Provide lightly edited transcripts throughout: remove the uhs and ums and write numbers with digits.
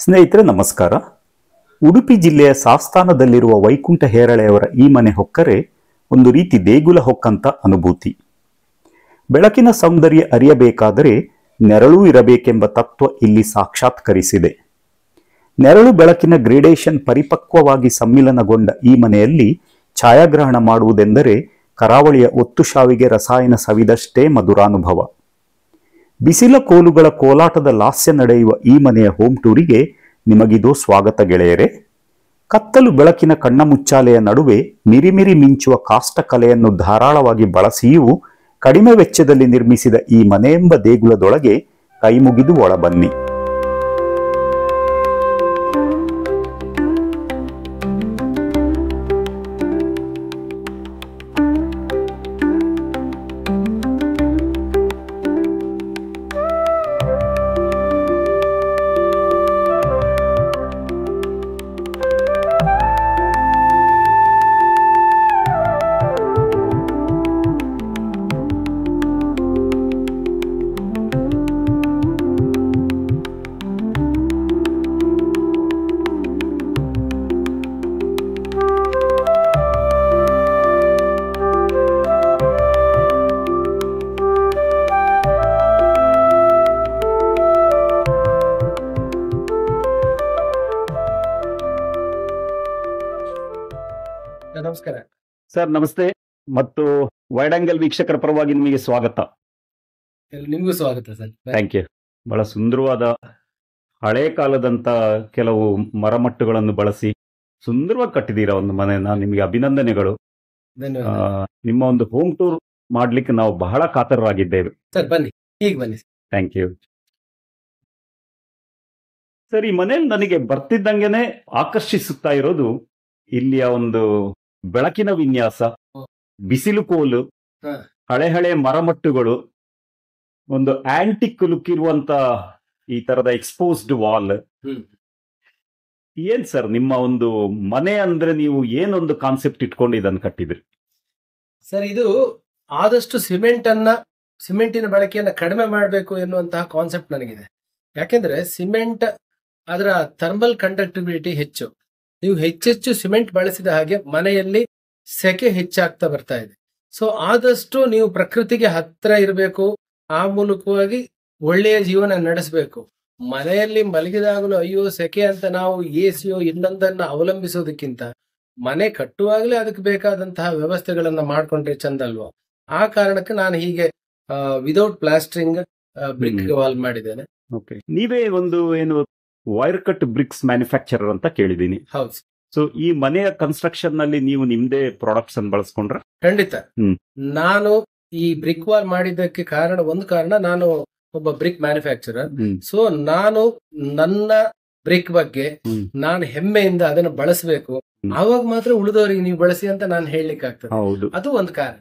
ಸ್ನೇಹಿತರೆ ನಮಸ್ಕಾರ. ಉಡುಪಿ ಜಿಲ್ಲೆಯ ಸಾಸ್ತಾನದಲ್ಲಿರುವ ವೈಕುಂಠ ಹೇರಳೆಯವರ ಈ ಮನೆ ಹೊಕ್ಕರೆ ಒಂದು ರೀತಿ ದೇಗುಲ ಹೊಕ್ಕಂತ ಅನುಭೂತಿ. ಬೆಳಕಿನ ಸೌಂದರ್ಯ ಅರಿಯಬೇಕಾದರೆ ನೆರಳು ಇರಬೇಕೆಂಬ ತತ್ವ ಇಲ್ಲಿ ಸಾಕ್ಷಾತ್ಕರಿಸಿದೆ. ನೆರಳು ಬೆಳಕಿನ ಗ್ರೇಡೇಷನ್ ಪರಿಪಕ್ವವಾಗಿ ಸಮ್ಮಿಲನಗೊಂಡ ಈ ಮನೆಯಲ್ಲಿ ಛಾಯಾಗ್ರಹಣ ಮಾಡುವುದೆಂದರೆ ಕರಾವಳಿಯ ಒತ್ತು ಶಾವಿಗೆ ರಸಾಯನ ಸವಿದಷ್ಟೇ ಮಧುರಾನುಭವ. ಬಿಸಿಲ ಕೋಲುಗಳ ಕೋಲಾಟದ ಲಾಸ್ಯ ನಡೆಯುವ ಈ ಮನೆಯ ಹೋಮ್ ಟೂರಿಗೆ ನಿಮಗಿದು ಸ್ವಾಗತ ಗೆಳೆಯರೆ. ಕತ್ತಲು ಬೆಳಕಿನ ಕಣ್ಣಮುಚ್ಚಾಲೆಯ ನಡುವೆ ಮಿರಿಮಿರಿ ಮಿಂಚುವ ಕಾಷ್ಟ ಕಲೆಯನ್ನು ಧಾರಾಳವಾಗಿ ಬಳಸಿಯೂ ಕಡಿಮೆ ವೆಚ್ಚದಲ್ಲಿ ನಿರ್ಮಿಸಿದ ಈ ಮನೆಯೆಂಬ ದೇಗುಲದೊಳಗೆ ಕೈಮುಗಿದು ಒಳಬನ್ನಿ. ನಮಸ್ಕಾರ ಸರ್, ನಮಸ್ತೆ. ಮತ್ತು ವೈಡ್ ಆಂಗಲ್ ವೀಕ್ಷಕರ ಪರವಾಗಿ ನಿಮಗೆ ಸ್ವಾಗತ. ನಿಮಗೂ ಸ್ವಾಗತ ಸರ್. Thank you. ಬಹಳ ಸುಂದರವಾದ ಹಳೆ ಕಾಲದಂತ ಕೆಲವು ಮರಮಟ್ಟುಗಳನ್ನು ಬಳಸಿ ಸುಂದರವಾಗಿ ಕಟ್ಟಿದ್ದೀರಾ ಒಂದು ಮನೆಯನ್ನ. ನಿಮಗೆ ಅಭಿನಂದನೆಗಳು. ಧನ್ಯವಾದ ನಿಮ್ಮ ಒಂದು ಹೋಮ್ ಟೂರ್ ಮಾಡ್ಲಿಕ್ಕೆ ನಾವು ಬಹಳ ಕಾತರರಾಗಿದ್ದೇವೆ. ಸರ್. ಬನ್ನಿ, ಈಗ ಬನ್ನಿ. Thank you sir. ಈ ಮನೆಯಲ್ಲಿ ನನಗೆ ಬರ್ತಿದ್ದಂಗೆನೆ ಆಕರ್ಷಿಸುತ್ತಾ ಇರೋದು ಇಲ್ಲಿಯ ಒಂದು ಬೆಳಕಿನ ವಿನ್ಯಾಸ, ಬಿಸಿಲು ಕೋಲು, ಹಳೆ ಹಳೆ ಮರಮಟ್ಟುಗಳು, ಒಂದು ಆಂಟಿಕ್ ಲುಕ್ ಇರುವಂತ ಈ ತರದ ಎಕ್ಸ್ಪೋಸ್ಡ್ ವಾಲ್. ಏನ್ ಸರ್ ನಿಮ್ಮ ಒಂದು ಮನೆ ಅಂದ್ರೆ ನೀವು ಏನೊಂದು ಕಾನ್ಸೆಪ್ಟ್ ಇಟ್ಕೊಂಡು ಇದನ್ನು ಕಟ್ಟಿದ್ರಿ ಸರ್? ಇದು ಆದಷ್ಟು ಸಿಮೆಂಟಿನ ಬಳಕೆಯನ್ನ ಕಡಿಮೆ ಮಾಡಬೇಕು ಎನ್ನುವಂತಹ ಕಾನ್ಸೆಪ್ಟ್ ನನಗಿದೆ. ಯಾಕೆಂದ್ರೆ ಸಿಮೆಂಟ್ ಅದರ ಥರ್ಮಲ್ ಕಂಡಕ್ಟಿಬಿಲಿಟಿ ಹೆಚ್ಚು. ನೀವು ಹೆಚ್ಚೆಚ್ಚು ಸಿಮೆಂಟ್ ಬಳಸಿದ ಹಾಗೆ ಮನೆಯಲ್ಲಿ ಸೆಕೆ ಹೆಚ್ಚಾಗ್ತಾ ಬರ್ತಾ ಇದೆ. ಸೊ ಆದಷ್ಟು ನೀವು ಪ್ರಕೃತಿಗೆ ಹತ್ರ ಇರಬೇಕು. ಆ ಮೂಲಕವಾಗಿ ಒಳ್ಳೆಯ ಜೀವನ ನಡೆಸಬೇಕು. ಮನೆಯಲ್ಲಿ ಮಲಗಿದಾಗಲೂ ಅಯ್ಯೋ ಸೆಕೆ ಅಂತ ನಾವು ಎಸಿಯೋ ಇನ್ನೊಂದನ್ನ ಅವಲಂಬಿಸೋದಕ್ಕಿಂತ ಮನೆ ಕಟ್ಟುವಾಗಲೇ ಅದಕ್ಕೆ ಬೇಕಾದಂತಹ ವ್ಯವಸ್ಥೆಗಳನ್ನ ಮಾಡ್ಕೊಂಡ್ರೆ ಚಂದ ಅಲ್ವಾ? ಆ ಕಾರಣಕ್ಕೆ ನಾನು ಹೀಗೆ ವಿದೌಟ್ ಪ್ಲಾಸ್ಟರಿಂಗ್ ಬ್ರಿಕ್ ವಾಲ್ ಮಾಡಿದ್ದೇನೆ. ನೀವೇ ಒಂದು ಏನು ವೈರ್ ಕಟ್ ಬ್ರಿಕ್ಸ್ ಮ್ಯಾನುಫ್ಯಾಕ್ಚರರ್ ಅಂತ ಕೇಳಿದೀನಿ. ಹೌದು. ಸೊ ಈ ಮನೆಯ ಕನ್ಸ್ಟ್ರಕ್ಷನ್ ನಲ್ಲಿ ನೀವು ನಿಮ್ದೇ ಪ್ರಾಡಕ್ಟ್ಸ್ ಅನ್ನು ಬಳಸ್ಕೊಂಡ್ರ? ಖಂಡಿತ. ನಾನು ಈ ಬ್ರಿಕ್ ವಾಲ್ ಮಾಡಿದ್ದಕ್ಕೆ ಒಂದು ಕಾರಣ ನಾನು ಒಬ್ಬ ಬ್ರಿಕ್ ಮ್ಯಾನುಫ್ಯಾಕ್ಚರರ್. ಸೊ ನಾನು ನನ್ನ ಬ್ರಿಕ್ ಬಗ್ಗೆ ನಾನು ಹೆಮ್ಮೆಯಿಂದ ಅದನ್ನು ಬಳಸಬೇಕು. ಆವಾಗ ಮಾತ್ರ ಉಳಿದವರಿಗೆ ನೀವು ಬಳಸಿ ಅಂತ ನಾನು ಹೇಳಲಿಕ್ಕೆ ಆಗ್ತದೆ. ಹೌದು, ಅದು ಒಂದು ಕಾರಣ.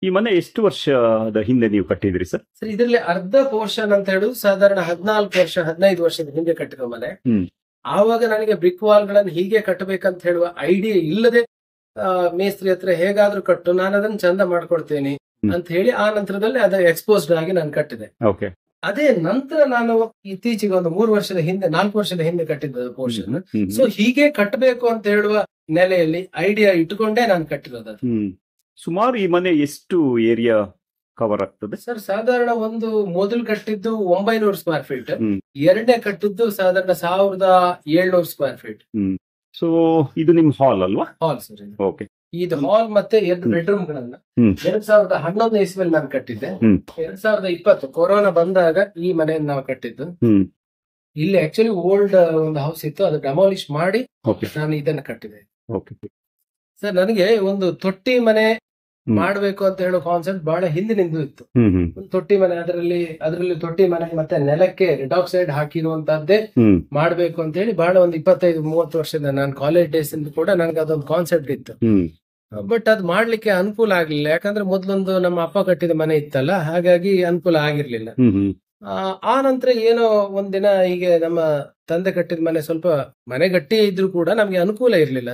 ಈ ಮನೆ ಎಷ್ಟು ವರ್ಷದ ಹಿಂದೆ ನೀವು ಕಟ್ಟಿದ್ರಿ ಸರ್? ಸರ್, ಇದರಲ್ಲಿ ಅರ್ಧ ಪೋರ್ಷನ್ ಅಂತ ಹೇಳುದು ಸಾಧಾರಣ 15 ವರ್ಷದ ಹಿಂದೆ ಕಟ್ಟಿದ ಮನೆ. ಆವಾಗ ನನಗೆ ಬ್ರಿಕ್ ವಾಲ್ ಗಳನ್ನು ಹೀಗೆ ಕಟ್ಟಬೇಕಂತ ಹೇಳುವ ಐಡಿಯಾ ಇಲ್ಲದೆ ಮೇಸ್ತ್ರಿ ಹತ್ರ ಹೇಗಾದ್ರೂ ಕಟ್ಟು, ನಾನು ಅದನ್ನ ಚಂದ ಮಾಡ್ಕೊಡ್ತೇನೆ ಅಂತ ಹೇಳಿ ಆ ನಂತರದಲ್ಲಿ ಅದ ಎಕ್ಸ್ಪೋಸ್ಡ್ ಆಗಿ ನಾನು ಕಟ್ಟಿದೆ. ಅದೇ ನಂತರ ನಾನು ಇತ್ತೀಚೆಗೆ ಒಂದು 4 ವರ್ಷದ ಹಿಂದೆ ಕಟ್ಟಿದ್ದ ಪೋರ್ಷನ್. ಸೊ ಹೀಗೆ ಕಟ್ಟಬೇಕು ಅಂತ ಹೇಳುವ ನೆಲೆಯಲ್ಲಿ ಐಡಿಯಾ ಇಟ್ಟುಕೊಂಡೇ ನಾನು ಕಟ್ಟಿರೋದು. ಸುಮಾರು ಈ ಮನೆ ಎಷ್ಟು ಏರಿಯಾ ಕವರ್ ಆಗ್ತದೆ ಸರ್? ಸಾಧಾರಣ ಒಂದು ಮೊದಲು ಕಟ್ಟಿದ್ದು 900 ಸ್ಕ್ವೇರ್ ಫೀಟ್, ಎರಡನೇ ಕಟ್ಟಿದ್ದು ಸಾಧಾರಣ 1700 ಸ್ಕ್ವೇರ್ ಫೀಟ್. ಸೊ ಇದು ನಿಮ್ ಹಾಲ್ ಅಲ್ವಾ? ಹಾಲ್ ಸರ್. ಓಕೆ. ಇದು ಹಾಲ್ ಮತ್ತೆ 2 ಬೆಡ್ರೂಮ್ ಗಳನ್ನ 2011 ಇಸ್ವಿಯಲ್ಲಿ ನಾನು ಕಟ್ಟಿದ್ದೆ. 2020 ಕೊರೋನಾ ಬಂದಾಗ ಈ ಮನೆಯನ್ನು ನಾವು ಕಟ್ಟಿದ್ದು. ಇಲ್ಲಿ ಆಕ್ಚುಲಿ ಓಲ್ಡ್ ಒಂದು ಹೌಸ್ ಇತ್ತು, ಅದು ಡೆಮಾಲಿಷ್ ಮಾಡಿ ನಾನು ಇದನ್ನ ಕಟ್ಟಿದೆ. ಸರ್, ನನಗೆ ಒಂದು ತೊಟ್ಟಿ ಮನೆ ಮಾಡ್ಬೇಕು ಅಂತ ಹೇಳೋ ಕಾನ್ಸೆಪ್ಟ್ ಬಹಳ ಹಿಂದಿನಿಂದ ಇತ್ತು. ಒಂದು ತೊಟ್ಟಿ ಮನೆ, ಅದರಲ್ಲಿ ತೊಟ್ಟಿ ಮನೆ ಮತ್ತೆ ನೆಲಕ್ಕೆ ರಿಡಾಕ್ಸೈಡ್ ಹಾಕಿರುವಂತಹದ್ದೇ ಮಾಡ್ಬೇಕು ಅಂತ ಹೇಳಿ ಬಹಳ ಒಂದು 25-30 ವರ್ಷದ ನಾನು ಕಾಲೇಜ್ ಡೇಸ್ ಇಂದ ಕೂಡ ನನಗೆ ಅದೊಂದು ಕಾನ್ಸೆಪ್ಟ್ ಇತ್ತು. ಬಟ್ ಅದ್ ಮಾಡ್ಲಿಕ್ಕೆ ಅನುಕೂಲ ಆಗ್ಲಿಲ್ಲ. ಯಾಕಂದ್ರೆ ಮೊದ್ಲೊಂದು ನಮ್ಮ ಅಪ್ಪ ಕಟ್ಟಿದ ಮನೆ ಇತ್ತಲ್ಲ, ಹಾಗಾಗಿ ಅನುಕೂಲ ಆಗಿರ್ಲಿಲ್ಲ. ಆ ನಂತರ ಏನೋ ಒಂದಿನ ಹೀಗೆ ನಮ್ಮ ತಂದೆ ಕಟ್ಟಿದ ಮನೆ ಸ್ವಲ್ಪ ಮನೆ ಗಟ್ಟಿ ಇದ್ರು ಕೂಡ ನಮ್ಗೆ ಅನುಕೂಲ ಇರ್ಲಿಲ್ಲ.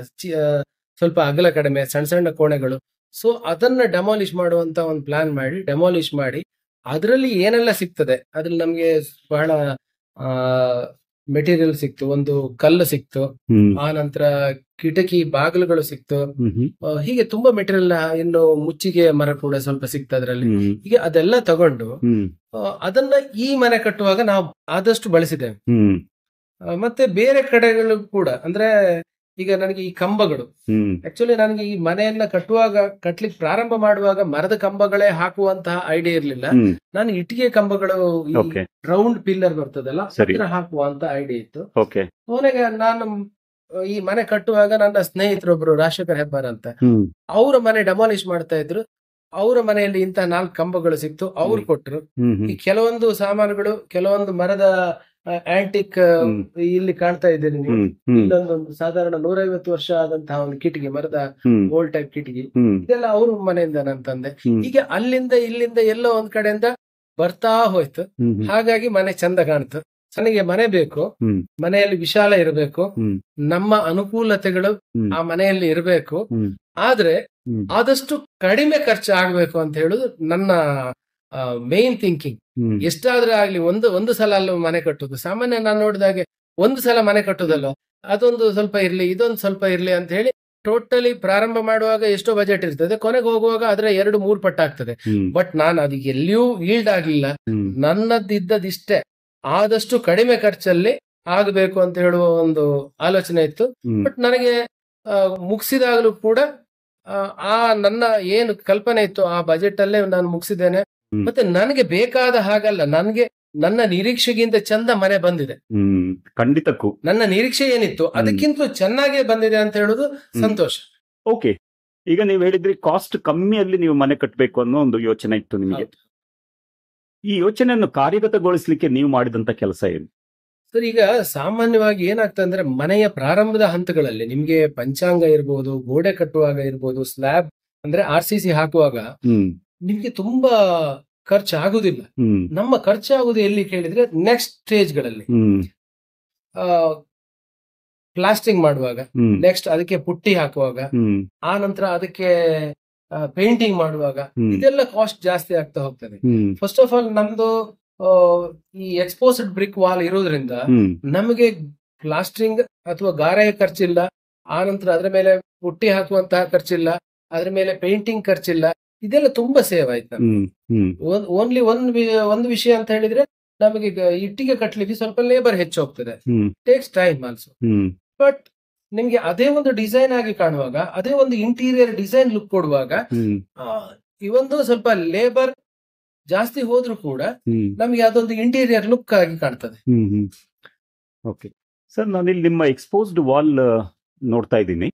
ಸ್ವಲ್ಪ ಅಗಲ ಕಡಿಮೆ, ಸಣ್ಣ ಸಣ್ಣ ಕೋಣೆಗಳು. ಸೊ ಅದನ್ನ ಡೆಮಾಲಿಷ್ ಮಾಡುವಂತ ಒಂದು ಪ್ಲಾನ್ ಮಾಡಿ ಡೆಮಾಲಿಷ್ ಮಾಡಿ ಅದರಲ್ಲಿ ಏನೆಲ್ಲ ಸಿಗ್ತದೆ ಅದ್ರಲ್ಲಿ ನಮ್ಗೆ ಬಹಳ ಮೆಟೀರಿಯಲ್ ಸಿಕ್ತು, ಒಂದು ಕಲ್ಲು ಸಿಕ್ತು, ಆ ನಂತರ ಕಿಟಕಿ ಬಾಗಿಲುಗಳು ಸಿಕ್ತು, ಹೀಗೆ ತುಂಬಾ ಮೆಟೀರಿಯಲ್, ಇನ್ನು ಮುಚ್ಚಿಗೆ ಮರ ಕೂಡ ಸ್ವಲ್ಪ ಸಿಕ್ತು ಅದ್ರಲ್ಲಿ. ಹೀಗೆ ಅದೆಲ್ಲ ತಗೊಂಡು ಅದನ್ನ ಈ ಮನೆ ಕಟ್ಟುವಾಗ ನಾವು ಆದಷ್ಟು ಬಳಸಿದ್ದೇವೆ. ಮತ್ತೆ ಬೇರೆ ಕಡೆಗಳು ಕೂಡ, ಅಂದ್ರೆ ಈಗ ನನಗೆ ಈ ಕಂಬಗಳು, ಆಕ್ಚುಲಿ ನನಗೆ ಈ ಮನೆಯನ್ನ ಕಟ್ಲಿಕ್ಕೆ ಪ್ರಾರಂಭ ಮಾಡುವಾಗ ಮರದ ಕಂಬಗಳೇ ಹಾಕುವಂತಹ ಐಡಿಯಾ ಇರ್ಲಿಲ್ಲ. ನಾನು ಇಟ್ಟಿಗೆ ಕಂಬಗಳು, ಈ ರೌಂಡ್ ಪಿಲ್ಲರ್ ಬರ್ತದಲ್ಲ, ಹತ್ರ ಹಾಕುವಂತ ಐಡಿಯಾ ಇತ್ತು. ಕೊನೆಗೆ ನಾನು ಈ ಮನೆ ಕಟ್ಟುವಾಗ ನನ್ನ ಸ್ನೇಹಿತರೊಬ್ರು ರಾಜಶೇಖರ್ ಹೆಬ್ಬಾರ್ ಅಂತ, ಅವರ ಮನೆ ಡೆಮಾಲಿಷ್ ಮಾಡ್ತಾ ಇದ್ರು. ಅವರ ಮನೆಯಲ್ಲಿ ಇಂತಹ 4 ಕಂಬಗಳು ಸಿಕ್ತು, ಅವ್ರು ಕೊಟ್ರು. ಈ ಕೆಲವೊಂದು ಸಾಮಾನುಗಳು, ಕೆಲವೊಂದು ಮರದ ಆಂಟಿಕ್, ಇಲ್ಲಿ ಕಾಣ್ತಾ ಇದ್ದೀರಿ ನೀವು, ಇಲ್ಲೊಂದೊಂದು ಸಾಧಾರಣ 150 ವರ್ಷ ಆದಂತಹ ಒಂದು ಕಿಟಕಿ, ಮರದ ಓಲ್ಡ್ ಟೈಪ್ ಕಿಟಕಿ, ಇದೆಲ್ಲ ಅವ್ರ ಮನೆಯಿಂದ ನಾನು ತಂದೆ. ಹೀಗೆ ಅಲ್ಲಿಂದ ಇಲ್ಲಿಂದ ಎಲ್ಲೋ ಒಂದ್ ಕಡೆಯಿಂದ ಬರ್ತಾ ಹೋಯ್ತು. ಹಾಗಾಗಿ ಮನೆ ಚಂದ ಕಾಣ್ತು. ನನಗೆ ಮನೆ ಬೇಕು, ಮನೆಯಲ್ಲಿ ವಿಶಾಲ ಇರಬೇಕು, ನಮ್ಮ ಅನುಕೂಲತೆಗಳು ಆ ಮನೆಯಲ್ಲಿ ಇರಬೇಕು, ಆದ್ರೆ ಆದಷ್ಟು ಕಡಿಮೆ ಖರ್ಚು ಆಗ್ಬೇಕು ಅಂತ ಹೇಳುದು ನನ್ನ ಮೇನ್ ಥಿಂಕಿಂಗ್. ಎಷ್ಟಾದ್ರೂ ಆಗ್ಲಿ, ಒಂದು ಸಲ ಅಲ್ಲ ಮನೆ ಕಟ್ಟುದು. ಸಾಮಾನ್ಯ ನಾನು ನೋಡಿದಾಗೆ ಒಂದು ಸಲ ಮನೆ ಕಟ್ಟುದಲ್ಲ, ಅದೊಂದು ಸ್ವಲ್ಪ ಇರ್ಲಿ, ಇದೊಂದು ಸ್ವಲ್ಪ ಇರ್ಲಿ ಅಂತ ಹೇಳಿ ಟೋಟಲಿ ಪ್ರಾರಂಭ ಮಾಡುವಾಗ ಎಷ್ಟೋ ಬಜೆಟ್ ಇರ್ತದೆ, ಕೊನೆಗೆ ಹೋಗುವಾಗ ಅದ್ರ 2-3 ಪಟ್ಟಾಗ್ತದೆ. ಬಟ್ ನಾನು ಅದಕ್ಕೆ ಎಲ್ಲಿಯೂ ಈಲ್ಡ್ ಆಗ್ಲಿಲ್ಲ. ನನ್ನದಿದ್ದದಿಷ್ಟೇ, ಆದಷ್ಟು ಕಡಿಮೆ ಖರ್ಚಲ್ಲಿ ಆಗಬೇಕು ಅಂತ ಹೇಳುವ ಒಂದು ಆಲೋಚನೆ ಇತ್ತು. ಬಟ್ ನನಗೆ ಮುಗಿಸಿದಾಗಲೂ ಕೂಡ ಆ ನನ್ನ ಏನು ಕಲ್ಪನೆ ಇತ್ತು ಆ ಬಜೆಟ್ ಅಲ್ಲೇ ನಾನು ಮುಗಿಸಿದ್ದೇನೆ. ಮತ್ತೆ ನನಗೆ ಬೇಕಾದ ಹಾಗಲ್ಲ, ನನಗೆ ನನ್ನ ನಿರೀಕ್ಷೆಗಿಂತ ಚಂದ ಮನೆ ಬಂದಿದೆ. ಖಂಡಿತಕ್ಕೂ ನನ್ನ ನಿರೀಕ್ಷೆ ಏನಿತ್ತು ಅದಕ್ಕಿಂತ ಚೆನ್ನಾಗೇ ಬಂದಿದೆ ಅಂತ ಹೇಳುದು ಸಂತೋಷ. ಓಕೆ, ಈಗ ನೀವು ಹೇಳಿದ್ರಿ ಕಾಸ್ಟ್ ಕಮ್ಮಿಯಲ್ಲಿ ನೀವು ಮನೆ ಕಟ್ಟಬೇಕು ಅನ್ನೋ ಒಂದು ಯೋಚನೆ ಇತ್ತು ನಿಮಗೆ. ಈ ಯೋಚನೆಯನ್ನು ಕಾರ್ಯಗತಗೊಳಿಸ್ಲಿಕ್ಕೆ ನೀವು ಮಾಡಿದಂತ ಕೆಲಸ ಏನು ಸರ್? ಈಗ ಸಾಮಾನ್ಯವಾಗಿ ಏನಾಗ್ತದೆ ಅಂದ್ರೆ, ಮನೆಯ ಪ್ರಾರಂಭದ ಹಂತಗಳಲ್ಲಿ ನಿಮ್ಗೆ ಪಂಚಾಂಗ ಇರ್ಬೋದು, ಗೋಡೆ ಕಟ್ಟುವಾಗ ಇರ್ಬೋದು, ಸ್ಲ್ಯಾಬ್ ಅಂದ್ರೆ RCC ಹಾಕುವಾಗ ನಿಮ್ಗೆ ತುಂಬಾ ಖರ್ಚು ಆಗುದಿಲ್ಲ. ನಮ್ಮ ಖರ್ಚಾಗುದು ಎಲ್ಲಿ ಕೇಳಿದ್ರೆ ನೆಕ್ಸ್ಟ್ ಸ್ಟೇಜ್ಗಳಲ್ಲಿ, ಪ್ಲಾಸ್ಟಿಂಗ್ ಮಾಡುವಾಗ, ನೆಕ್ಸ್ಟ್ ಅದಕ್ಕೆ ಪುಟ್ಟಿ ಹಾಕುವಾಗ, ಆ ನಂತರ ಅದಕ್ಕೆ ಪೇಂಟಿಂಗ್ ಮಾಡುವಾಗ, ಇದೆಲ್ಲ ಕಾಸ್ಟ್ ಜಾಸ್ತಿ ಆಗ್ತಾ ಹೋಗ್ತದೆ. ಫಸ್ಟ್ ಆಫ್ ಆಲ್ ನಮ್ದು ಈ ಎಕ್ಸ್ಪೋಸ್ಡ್ ಬ್ರಿಕ್ ವಾಲ್ ಇರೋದ್ರಿಂದ ನಮಗೆ ಪ್ಲಾಸ್ಟರಿಂಗ್ ಅಥವಾ ಗಾರೆ ಖರ್ಚಿಲ್ಲ, ಆ ನಂತರ ಅದ್ರ ಮೇಲೆ ಪುಟ್ಟಿ ಹಾಕುವಂತಹ ಖರ್ಚಿಲ್ಲ, ಅದ್ರ ಮೇಲೆ ಪೇಂಟಿಂಗ್ ಖರ್ಚಿಲ್ಲ. ಇದೆಲ್ಲ ತುಂಬಾ ಸೇವ್ ಆಯ್ತು. ಓನ್ಲಿ ಒಂದು ವಿಷಯ ಅಂತ ಹೇಳಿದ್ರೆ, ನಮಗೆ ಇಟ್ಟಿಗೆ ಕಟ್ಲಿಕ್ಕೆ ಸ್ವಲ್ಪ ಲೇಬರ್ ಹೆಚ್ಚು ಹೋಗ್ತದೆ, ಟೇಕ್ಸ್ ಟೈಮ್ ಆಲ್ಸೋ. ಬಟ್ ನಿಮ್ಗೆ ಅದೇ ಒಂದು ಡಿಸೈನ್ ಆಗಿ ಕಾಣುವಾಗ, ಅದೇ ಒಂದು ಇಂಟೀರಿಯರ್ ಡಿಸೈನ್ ಲುಕ್ ಕೊಡುವಾಗ, ಇವೊಂದು ಸ್ವಲ್ಪ ಲೇಬರ್ ಜಾಸ್ತಿ ಹೋದ್ರೂ ಕೂಡ ನಮ್ಗೆ ಅದೊಂದು ಇಂಟೀರಿಯರ್ ಲುಕ್ ಆಗಿ ಕಾಣ್ತದೆ. ಓಕೆ ಸರ್, ನಾನಿಲ್ಲಿ ನಿಮ್ಮ ಎಕ್ಸ್ಪೋಸ್ಡ್ ವಾಲ್ ನೋಡ್ತಾ ಇದ್ದೀನಿ.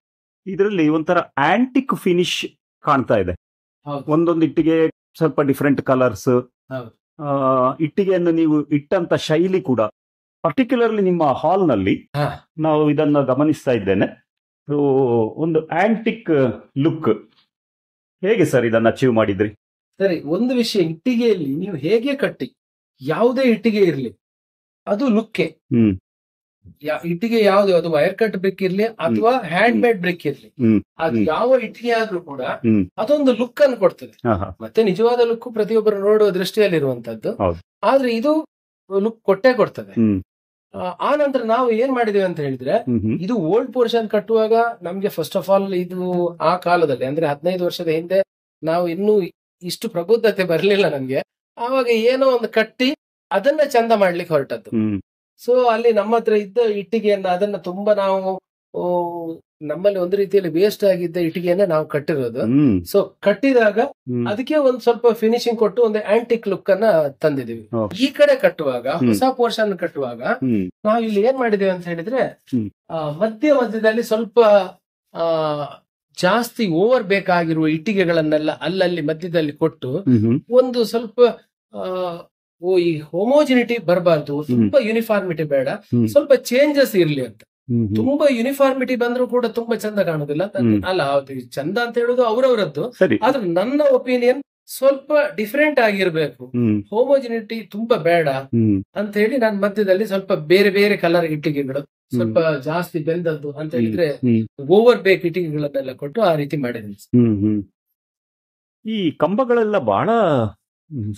ಇದರಲ್ಲಿ ಒಂಥರ ಆಂಟಿಕ್ ಫಿನಿಶ್ ಕಾಣ್ತಾ ಇದೆ. ಒಂದೊಂದು ಇಟ್ಟಿಗೆ ಸ್ವಲ್ಪ ಡಿಫ್ರೆಂಟ್ ಕಲರ್ಸ್, ಇಟ್ಟಿಗೆಯನ್ನು ನೀವು ಇಟ್ಟಂತ ಶೈಲಿ ಕೂಡ, ಪರ್ಟಿಕ್ಯುಲರ್ಲಿ ನಿಮ್ಮ ಹಾಲ್ ನಲ್ಲಿ ನಾವು ಇದನ್ನ ಗಮನಿಸ್ತಾ ಇದ್ದೇನೆ. ಒಂದು ಆಂಟಿಕ್ ಲುಕ್, ಹೇಗೆ ಸರ್ ಇದನ್ನ ಅಚೀವ್ ಮಾಡಿದ್ರಿ? ಸರಿ, ಒಂದು ವಿಷಯ, ಇಟ್ಟಿಗೆಯಲ್ಲಿ ನೀವು ಹೇಗೆ ಕಟ್ಟಿ, ಯಾವುದೇ ಇಟ್ಟಿಗೆ ಇರ್ಲಿ ಅದು ಲುಕ್ಕೆ. ಇಟ್ಟಿಗೆ ಯಾವ್ದು, ಅದು ವೈರ್ ಕಟ್ ಬ್ರಿಕ್ ಇರ್ಲಿ ಅಥವಾ ಹ್ಯಾಂಡ್ ಮೇಡ್ ಬ್ರಿಕ್ ಇರ್ಲಿ, ಅದು ಯಾವ ಇಟ್ಟಿಗೆ ಆದ್ರೂ ಕೂಡ ಅದೊಂದು ಲುಕ್ ಅನ್ನು ಕೊಡ್ತದೆ. ಮತ್ತೆ ನಿಜವಾದ ಲುಕ್ ಪ್ರತಿಯೊಬ್ಬರು ನೋಡುವ ದೃಷ್ಟಿಯಲ್ಲಿರುವಂತದ್ದು, ಆದ್ರೆ ಇದು ಲುಕ್ ಕೊಟ್ಟೇ ಕೊಡ್ತದೆ. ಆ ನಂತರ ನಾವು ಏನ್ ಮಾಡಿದೇವೆ ಅಂತ ಹೇಳಿದ್ರೆ, ಇದು ಓಲ್ಡ್ ಪೋರ್ಷನ್ ಕಟ್ಟುವಾಗ ನಮ್ಗೆ ಫಸ್ಟ್ ಆಫ್ ಆಲ್ ಇದು ಆ ಕಾಲದಲ್ಲಿ ಅಂದ್ರೆ 15 ವರ್ಷದ ಹಿಂದೆ ನಾವು ಇನ್ನೂ ಇಷ್ಟು ಪ್ರಬುದ್ಧತೆ ಬರ್ಲಿಲ್ಲ ನಮ್ಗೆ. ಆವಾಗ ಏನೋ ಒಂದು ಕಟ್ಟಿ ಅದನ್ನ ಚಂದ ಮಾಡ್ಲಿಕ್ಕೆ ಹೊರಟದ್ದು. ಸೊ ಅಲ್ಲಿ ನಮ್ಮ ಹತ್ರ ಇದ್ದ ಇಟ್ಟಿಗೆಯನ್ನ, ಅದನ್ನ ತುಂಬಾ ನಾವು ನಮ್ಮಲ್ಲಿ ಒಂದು ರೀತಿಯಲ್ಲಿ ವೇಸ್ಟ್ ಆಗಿದ್ದ ಇಟ್ಟಿಗೆಯನ್ನ ನಾವು ಕಟ್ಟಿರೋದು. ಸೊ ಕಟ್ಟಿದಾಗ ಅದಕ್ಕೆ ಒಂದ್ ಸ್ವಲ್ಪ ಫಿನಿಶಿಂಗ್ ಕೊಟ್ಟು ಒಂದು ಆಂಟಿಕ್ ಲುಕ್ ಅನ್ನ ತಂದಿದೀವಿ. ಈ ಕಡೆ ಕಟ್ಟುವಾಗ, ಹೊಸ ಪೋರ್ಷನ್ ಕಟ್ಟುವಾಗ ನಾವು ಇಲ್ಲಿ ಏನ್ ಮಾಡಿದೇವೆ ಅಂತ ಹೇಳಿದ್ರೆ, ಮಧ್ಯದಲ್ಲಿ ಸ್ವಲ್ಪ ಜಾಸ್ತಿ ಓವರ್ ಬೇಕಾಗಿರುವ ಇಟ್ಟಿಗೆಗಳನ್ನೆಲ್ಲ ಅಲ್ಲಲ್ಲಿ ಮಧ್ಯದಲ್ಲಿ ಕೊಟ್ಟು, ಒಂದು ಸ್ವಲ್ಪ ಈ ಹೋಮೋಜಿನಿಟಿ ಬರಬಾರ್ದು, ತುಂಬಾ ಯೂನಿಫಾರ್ಮಿಟಿ ಬೇಡ, ಸ್ವಲ್ಪ ಚೇಂಜಸ್ ಇರ್ಲಿ ಅಂತ. ತುಂಬಾ ಯೂನಿಫಾರ್ಮಿಟಿ ಬಂದ್ರೂ ಕೂಡ ತುಂಬಾ ಚಂದ ಕಾಣುದಿಲ್ಲ ಅಲ್ಲ. ಚಂದ ಅಂತ ಹೇಳುದು ಅವರವರದ್ದು, ಆದ್ರೆ ನನ್ನ ಒಪಿನಿಯನ್ ಸ್ವಲ್ಪ ಡಿಫ್ರೆಂಟ್ ಆಗಿರ್ಬೇಕು, ಹೋಮೋಜಿನಿಟಿ ತುಂಬಾ ಬೇಡ ಅಂತ ಹೇಳಿ ನಾನು ಮಧ್ಯದಲ್ಲಿ ಸ್ವಲ್ಪ ಬೇರೆ ಬೇರೆ ಕಲರ್ ಇಟ್ಟಿಗೆಗಳು, ಸ್ವಲ್ಪ ಜಾಸ್ತಿ ಬೆಂದದ್ದು ಅಂತ ಹೇಳಿದ್ರೆ ಓವರ್ ಬೇಕ್ ಇಟ್ಟಿಗೆಗಳನ್ನೆಲ್ಲ ಕೊಟ್ಟು ಆ ರೀತಿ ಮಾಡಿದ್ದೀನಿ. ಈ ಕಂಬಗಳೆಲ್ಲ ಬಹಳ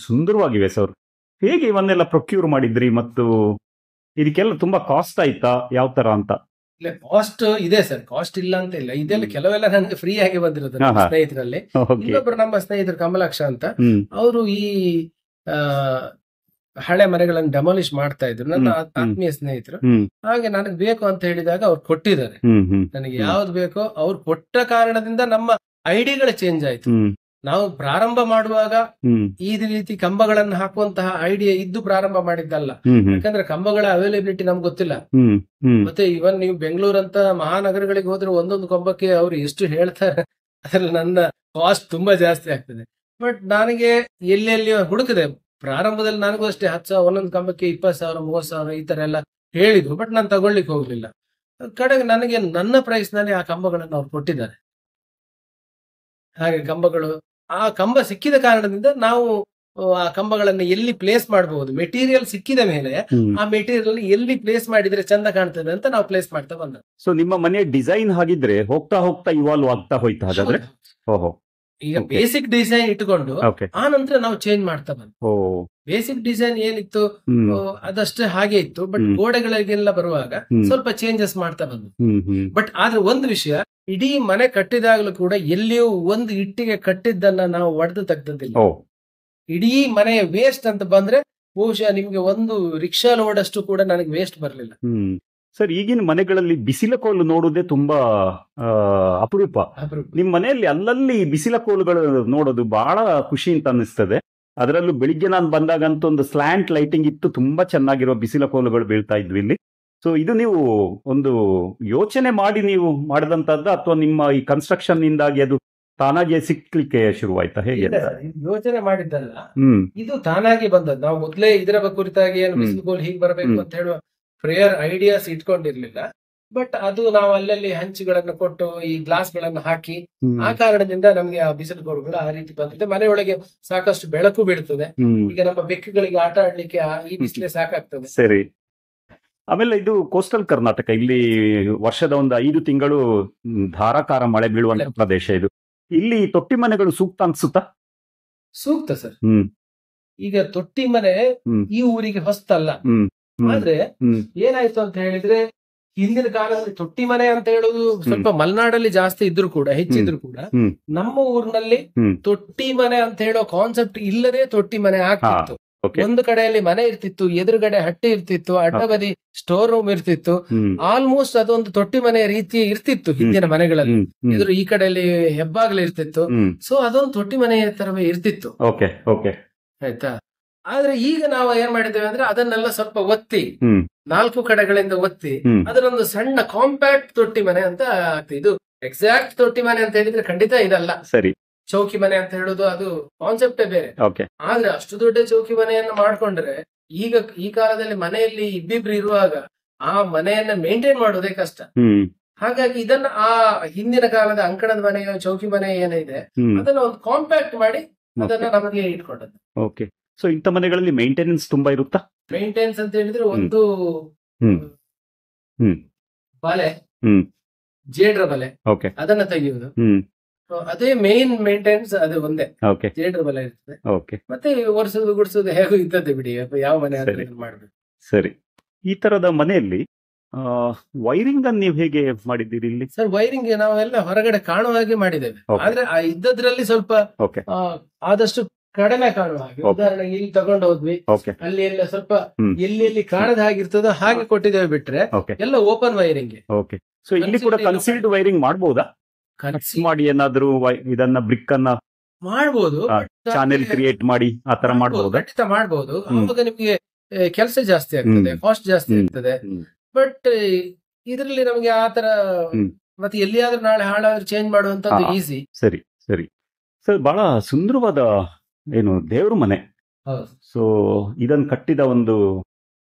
ಸುಂದರವಾಗಿವೆ ಸರ್. ಹೇಗೆ ಇವನ್ನೆಲ್ಲ ಪ್ರೊಕ್ಯೂರ್ ಮಾಡಿದ್ರಿ ಮತ್ತು ಇದಕ್ಕೆಲ್ಲ ತುಂಬಾ ಕಾಸ್ಟ್ ಆಯ್ತಾ ಯಾವ ತರ ಅಂತ? ಇಲ್ಲ ಕಾಸ್ಟ್ ಇದೆ ಸರ್, ಕಾಸ್ಟ್ ಇಲ್ಲ ಅಂತ ಇಲ್ಲ. ಇದೆಲ್ಲ ಕೆಲವೆಲ್ಲ ನನಗೆ ಫ್ರೀ ಆಗಿ ಬಂದಿರೋದು ನಮ್ಮ ಸ್ನೇಹಿತರಲ್ಲಿ. ಇನ್ನೊಬ್ರು ನಮ್ಮ ಸ್ನೇಹಿತರು ಕಮಲಾಕ್ಷ ಅಂತ, ಅವರು ಈ ಹಳೆ ಮನೆಗಳನ್ನು ಡೆಮಾಲಿಷ್ ಮಾಡ್ತಾ ಇದ್ರು, ನನ್ನ ಆತ್ಮೀಯ ಸ್ನೇಹಿತರು. ಹಾಗೆ ನನಗೆ ಬೇಕು ಅಂತ ಹೇಳಿದಾಗ ಅವ್ರು ಕೊಟ್ಟಿದ್ದಾರೆ. ನನಗೆ ಯಾವ್ದು ಬೇಕೋ ಅವ್ರು ಕೊಟ್ಟ ಕಾರಣದಿಂದ ನಮ್ಮ ಐಡಿಯಾಗಳು ಚೇಂಜ್ ಆಯ್ತು. ನಾವು ಪ್ರಾರಂಭ ಮಾಡುವಾಗ ಈ ರೀತಿ ಕಂಬಗಳನ್ನು ಹಾಕುವಂತಹ ಐಡಿಯಾ ಇದ್ದು ಪ್ರಾರಂಭ ಮಾಡಿದ್ದಲ್ಲ. ಯಾಕಂದ್ರೆ ಕಂಬಗಳ ಅವೈಲೇಬಿಲಿಟಿ ನಮ್ಗೆ ಗೊತ್ತಿಲ್ಲ. ಮತ್ತೆ ಇವನ್ ನೀವು ಬೆಂಗಳೂರಂತ ಮಹಾನಗರಗಳಿಗೆ ಹೋದ್ರೆ ಒಂದೊಂದು ಕಂಬಕ್ಕೆ ಅವ್ರು ಎಷ್ಟು ಹೇಳ್ತಾರೆ, ಅದ್ರಲ್ಲಿ ನನ್ನ ಕಾಸ್ಟ್ ತುಂಬಾ ಜಾಸ್ತಿ ಆಗ್ತದೆ. ಬಟ್ ನನಗೆ ಎಲ್ಲೆಲ್ಲಿ ಹುಡುಕಿದೆ, ಪ್ರಾರಂಭದಲ್ಲಿ ನನಗೂ ಅಷ್ಟೇ 10,000 ಒಂದೊಂದು ಕಂಬಕ್ಕೆ 20,000 30,000 ಈ ತರ ಎಲ್ಲ ಹೇಳಿದ್ರು. ಬಟ್ ನಾನು ತಗೊಳ್ಳಿಕ್ಕೆ ಹೋಗ್ಲಿಲ್ಲ. ಕಡೆಗೆ ನನಗೆ ನನ್ನ ಪ್ರೈಸ್ ನಲ್ಲಿ ಆ ಕಂಬಗಳನ್ನು ಅವ್ರು ಕೊಟ್ಟಿದ್ದಾರೆ. ಹಾಗೆ ಕಂಬಗಳು, ಆ ಕಂಬ ಸಿಕ್ಕಿದ ಕಾರಣದಿಂದ ನಾವು ಆ ಕಂಬಗಳನ್ನು ಎಲ್ಲಿ ಪ್ಲೇಸ್ ಮಾಡಬಹುದು, ಮೆಟೀರಿಯಲ್ ಸಿಕ್ಕಿದ ಮೇಲೆ ಆ ಮೆಟೀರಿಯಲ್ ಎಲ್ಲಿ ಪ್ಲೇಸ್ ಮಾಡಿದ್ರೆ ಚಂದ ಕಾಣ್ತದೆ ಅಂತ ನಾವು ಪ್ಲೇಸ್ ಮಾಡ್ತಾ ಬಂದ. ಸೊ ನಿಮ್ಮ ಮನೆ ಡಿಸೈನ್ ಹಾಗಿದ್ರೆ ಹೋಗ್ತಾ ಹೋಗ್ತಾ ಇವಾಲ್ವ್ ಆಗ್ತಾ ಹೋಯ್ತು ಹಾಗಾದ್ರೆ? ಓಹೋ. ಈಗ ಬೇಸಿಕ್ ಡಿಸೈನ್ ಇಟ್ಕೊಂಡು ಆ ನಂತರ ನಾವು ಚೇಂಜ್ ಮಾಡ್ತಾ ಬಂದ. ಬೇಸಿಕ್ ಡಿಸೈನ್ ಏನಿತ್ತು ಅದಷ್ಟೇ ಹಾಗೆ ಇತ್ತು. ಬಟ್ ಗೋಡೆಗಳಿಗೆಲ್ಲ ಬರುವಾಗ ಸ್ವಲ್ಪ ಚೇಂಜಸ್ ಮಾಡ್ತಾ ಬಂದು. ಬಟ್ ಆದ್ರೆ ಒಂದು ವಿಷಯ, ಇಡೀ ಮನೆ ಕಟ್ಟಿದಾಗಲೂ ಕೂಡ ಎಲ್ಲಿಯೂ ಒಂದು ಇಟ್ಟಿಗೆ ಕಟ್ಟಿದ್ದನ್ನ ನಾವು ಒಡೆದು ತೆಗ್ದದ್ದಿಲ್ಲ. ಇಡೀ ಮನೆಯ ವೇಸ್ಟ್ ಅಂತ ಬಂದ್ರೆ ಬಹುಶಃ ನಿಮ್ಗೆ ಒಂದು ರಿಕ್ಷಾ ಲೋಡಷ್ಟು ಕೂಡ ನನಗೆ ವೇಸ್ಟ್ ಬರ್ಲಿಲ್ಲ. ಸರ್, ಈಗಿನ ಮನೆಗಳಲ್ಲಿ ಬಿಸಿಲ ಕೋಲು ನೋಡುವುದೇ ತುಂಬಾ ಅಪರೂಪ. ನಿಮ್ ಮನೆಯಲ್ಲಿ ಅಲ್ಲಲ್ಲಿ ಬಿಸಿಲ ಕೋಲುಗಳು ನೋಡೋದು ಬಹಳ ಖುಷಿ ಅಂತ ಅನಿಸ್ತದೆ. ಅದರಲ್ಲೂ ಬೆಳಿಗ್ಗೆ ನಾನು ಬಂದಾಗಂತೂ ಒಂದು ಸ್ಲ್ಯಾಂಟ್ ಲೈಟಿಂಗ್ ಇತ್ತು, ತುಂಬಾ ಚೆನ್ನಾಗಿರೋ ಬಿಸಿಲ ಕೋಲುಗಳು ಬೀಳ್ತಾ ಇದ್ವಿ ಇಲ್ಲಿ. ಸೊ ಇದು ನೀವು ಒಂದು ಯೋಚನೆ ಮಾಡಿ ನೀವು ಮಾಡಿದಂತದ್ದು ಅಥವಾ ನಿಮ್ಮ ಈ ಕನ್ಸ್ಟ್ರಕ್ಷನ್ ಇಂದಾಗಿ ಅದು ತಾನಾಗಿ ಸಿಕ್ಲಿಕ್ಕೆ ಶುರುವಾಯ್ತಾ, ಹೇಗೆ? ಯೋಚನೆ ಮಾಡಿದ್ದಲ್ಲ, ಇದು ತಾನಾಗಿ ಬಂದದ್ದು. ನಾವು ಮೊದಲೇ ಇದರ ಕುರಿತಾಗಿ ಏನು ಬಿಸಿಲು ಕೋಲು ಹೀಗೆ ಬರಬೇಕು ಅಂತ ಹೇಳುವ ಪ್ರೇಯರ್ ಐಡಿಯಾಸ್ ಇಟ್ಕೊಂಡಿರ್ಲಿಲ್ಲ. ಬಟ್ ಅದು ನಾವು ಅಲ್ಲಲ್ಲಿ ಹಂಚುಗಳನ್ನು ಕೊಟ್ಟು ಈ ಗ್ಲಾಸ್ ಗಳನ್ನು ಹಾಕಿ ಆ ಕಾರಣದಿಂದ ನಮ್ಗೆ ಆ ಬಿಸಿಲು ಕೋಲುಗಳು ಆ ರೀತಿ ಬಂದಿದೆ. ಮನೆಯೊಳಗೆ ಸಾಕಷ್ಟು ಬೆಳಕು ಬೀಳ್ತದೆ. ಈಗ ನಮ್ಮ ಬೆಕ್ಕುಗಳಿಗೆ ಆಟ ಆಡ್ಲಿಕ್ಕೆ ಈ ಬಿಸಿಲೇ ಸಾಕಾಗ್ತದೆ. ಸರಿ. ಆಮೇಲೆ ಇದು ಕೋಸ್ಟಲ್ ಕರ್ನಾಟಕ, ಇಲ್ಲಿ ವರ್ಷದ ಒಂದು 5 ತಿಂಗಳು ಧಾರಾಕಾರ ಮಳೆ ಬೀಳುವಂತ ಪ್ರದೇಶ ಇದು. ಇಲ್ಲಿ ತೊಟ್ಟಿ ಮನೆಗಳು ಸೂಕ್ತ ಅನ್ಸುತ್ತಾ? ಸೂಕ್ತ ಸರ್. ಈಗ ತೊಟ್ಟಿ ಮನೆ ಈ ಊರಿಗೆ ಹೊಸ್ತಲ್ಲ. ಆದ್ರೆ ಏನಾಯ್ತು ಅಂತ ಹೇಳಿದ್ರೆ, ಹಿಂದಿನ ಕಾಲದಲ್ಲಿ ತೊಟ್ಟಿ ಮನೆ ಅಂತ ಹೇಳುದು ಸ್ವಲ್ಪ ಮಲೆನಾಡಲ್ಲಿ ಜಾಸ್ತಿ ಇದ್ರು ಕೂಡ, ಹೆಚ್ಚಿದ್ರು ಕೂಡ, ನಮ್ಮ ಊರಿನಲ್ಲಿ ತೊಟ್ಟಿ ಮನೆ ಅಂತ ಹೇಳೋ ಕಾನ್ಸೆಪ್ಟ್ ಇಲ್ಲದೆ ತೊಟ್ಟಿ ಮನೆ ಆಗ್ತಿತ್ತು. ಒಂದು ಕಡೆಯಲ್ಲಿ ಮನೆ ಇರ್ತಿತ್ತು, ಎದುರುಗಡೆ ಹಟ್ಟಿ ಇರ್ತಿತ್ತು, ಅಡ್ಡಬದಿ ಸ್ಟೋರ್ ರೂಮ್ ಇರ್ತಿತ್ತು. ಆಲ್ಮೋಸ್ಟ್ ಅದೊಂದು ತೊಟ್ಟಿ ಮನೆಯ ರೀತಿ ಇರ್ತಿತ್ತು ಹಿಂದಿನ ಮನೆಗಳಲ್ಲಿ. ಎದುರು ಈ ಕಡೆಯಲ್ಲಿ ಹೆಬ್ಬಾಗ್ಲು ಇರ್ತಿತ್ತು. ಸೊ ಅದೊಂದು ತೊಟ್ಟಿ ಮನೆಯ ತರವೇ ಇರ್ತಿತ್ತು. ಆಯ್ತಾ? ಆದ್ರೆ ಈಗ ನಾವು ಏನ್ ಮಾಡಿದ್ದೇವೆ ಅಂದ್ರೆ ಅದನ್ನೆಲ್ಲ ಸ್ವಲ್ಪ ಒತ್ತಿ 4 ಕಡೆಗಳಿಂದ ಒತ್ತಿ ಅದರೊಂದು ಸಣ್ಣ ಕಾಂಪ್ಯಾಕ್ಟ್ ತೊಟ್ಟಿ ಮನೆ ಅಂತ ಆಗ್ತದೆ. ಇದು ಎಕ್ಸಾಕ್ಟ್ ತೊಟ್ಟಿ ಮನೆ ಅಂತ ಹೇಳಿದ್ರೆ ಖಂಡಿತ ಇದಲ್ಲ. ಸರಿ. ಚೌಕಿ ಮನೆ ಅಂತ ಹೇಳುದು ಅದು ಕಾನ್ಸೆಪ್ಟೇ ಬೇರೆ. ಆದ್ರೆ ಅಷ್ಟು ದೊಡ್ಡ ಚೌಕಿ ಮನೆಯನ್ನು ಮಾಡ್ಕೊಂಡ್ರೆ ಈಗ ಈ ಕಾಲದಲ್ಲಿ ಮನೆಯಲ್ಲಿ ಇಬ್ಬಿಬ್ರು ಇರುವಾಗ ಆ ಮನೆಯನ್ನ ಮೇಂಟೈನ್ ಮಾಡೋದೇ ಕಷ್ಟ. ಹಾಗಾಗಿ ಇದನ್ನ ಆ ಹಿಂದಿನ ಕಾಲದ ಅಂಕಣದ ಮನೆ, ಚೌಕಿ ಮನೆ ಏನಿದೆ ಅದನ್ನ ಒಂದು ಕಾಂಪ್ಯಾಕ್ಟ್ ಮಾಡಿ ಅದನ್ನ ನಮಗೆ ಇಟ್ಕೊಂಡದ್ದು. ಓಕೆ. ಸೊ ಇಂಥ ಮನೆಗಳಲ್ಲಿ ಮೇಂಟೆನೆನ್ಸ್ ತುಂಬಾ ಇರುತ್ತಾ? ಮೇಂಟೆನೆನ್ಸ್ ಅಂತ ಹೇಳಿದ್ರೆ ಒಂದು ಬಲೆ, ಜೇಡ್ರ ಬಲೆ, ಅದನ್ನ ತೆಗೆಯುವುದು, ಅದೇ ಮೇನ್ ಮೇಂಟೆನೆನ್ಸ್. ಅದು ಒಂದೇ, ಜೇಡ್ರ ಬಲೆ ಇರ್ತದೆ. ಮತ್ತೆ ಒರೆಸೋದು ಗುಡಿಸೋದು ಹೇಗೂ ಇದ್ದದ್ದೇ ಬಿಡಿ, ಯಾವ ಮನೆ ಮಾಡ್ಬೇಕು. ಸರಿ. ಈ ತರದ ಮನೆಯಲ್ಲಿ ವೈರಿಂಗ್ ಅನ್ನು ನೀವು ಹೇಗೆ ಮಾಡಿದ್ದೀರಿ ಇಲ್ಲಿ? ಸರ್, ವೈರಿಂಗ್ ನಾವೆಲ್ಲ ಹೊರಗಡೆ ಕಾಣುವ ಹಾಗೆ ಮಾಡಿದ್ದೇವೆ. ಆದ್ರೆ ಆ ಇದ್ದದ್ರಲ್ಲಿ ಸ್ವಲ್ಪ ಆದಷ್ಟು ಕಡಿಮೆ ಕಾಣುವ ಹಾಗೆ. ಉದಾಹರಣೆಗೆ ಇಲ್ಲಿ ತಗೊಂಡು ಹೋದ್ವಿ, ಅಲ್ಲಿ ಎಲ್ಲ ಸ್ವಲ್ಪ ಎಲ್ಲಿ ಕಾಣದ ಹಾಗಿರ್ತದೋ ಹಾಗೆ ಕೊಟ್ಟಿದ್ದೇವೆ. ಬಿಟ್ರೆ ಎಲ್ಲ ಓಪನ್ ವೈರಿಂಗ್. ಸೊ ಇಲ್ಲಿ ಕೂಡ ಕನ್ಸೀಲ್ಡ್ ವೈರಿಂಗ್ ಮಾಡಬಹುದಾ? ಮಾಡಿ ಏನಾದ್ರು ಇದನ್ನ ಬ್ರಿಕ್ ಅನ್ನ ಮಾಡಬಹುದು, ಚಾನೆಲ್ ಕ್ರಿಯೇಟ್ ಮಾಡಿ ಆ ತರ ಮಾಡಬಹುದು. ಖಂಡಿತ ಮಾಡಬಹುದು. ಆವಾಗ ನಿಮ್ಗೆ ಕೆಲಸ ಜಾಸ್ತಿ ಆಗ್ತದೆ, ಕಾಸ್ಟ್ ಜಾಸ್ತಿ ಆಗ್ತದೆ. ಬಟ್ ಇದರಲ್ಲಿ ನಮ್ಗೆ ಆತರ ಮತ್ತೆ ಎಲ್ಲಿಯಾದ್ರೂ ನಾಳೆ ಹಾಳಾದ್ರೂ ಚೇಂಜ್ ಮಾಡುವಂತದ್ದು ಈಸಿ. ಸರಿ ಸರಿ ಸರ್, ಬಹಳ ಸುಂದರವಾದ ಏನು ದೇವ್ರ ಮನೆ. ಸೊ ಇದನ್ನ ಕಟ್ಟಿದ ಒಂದು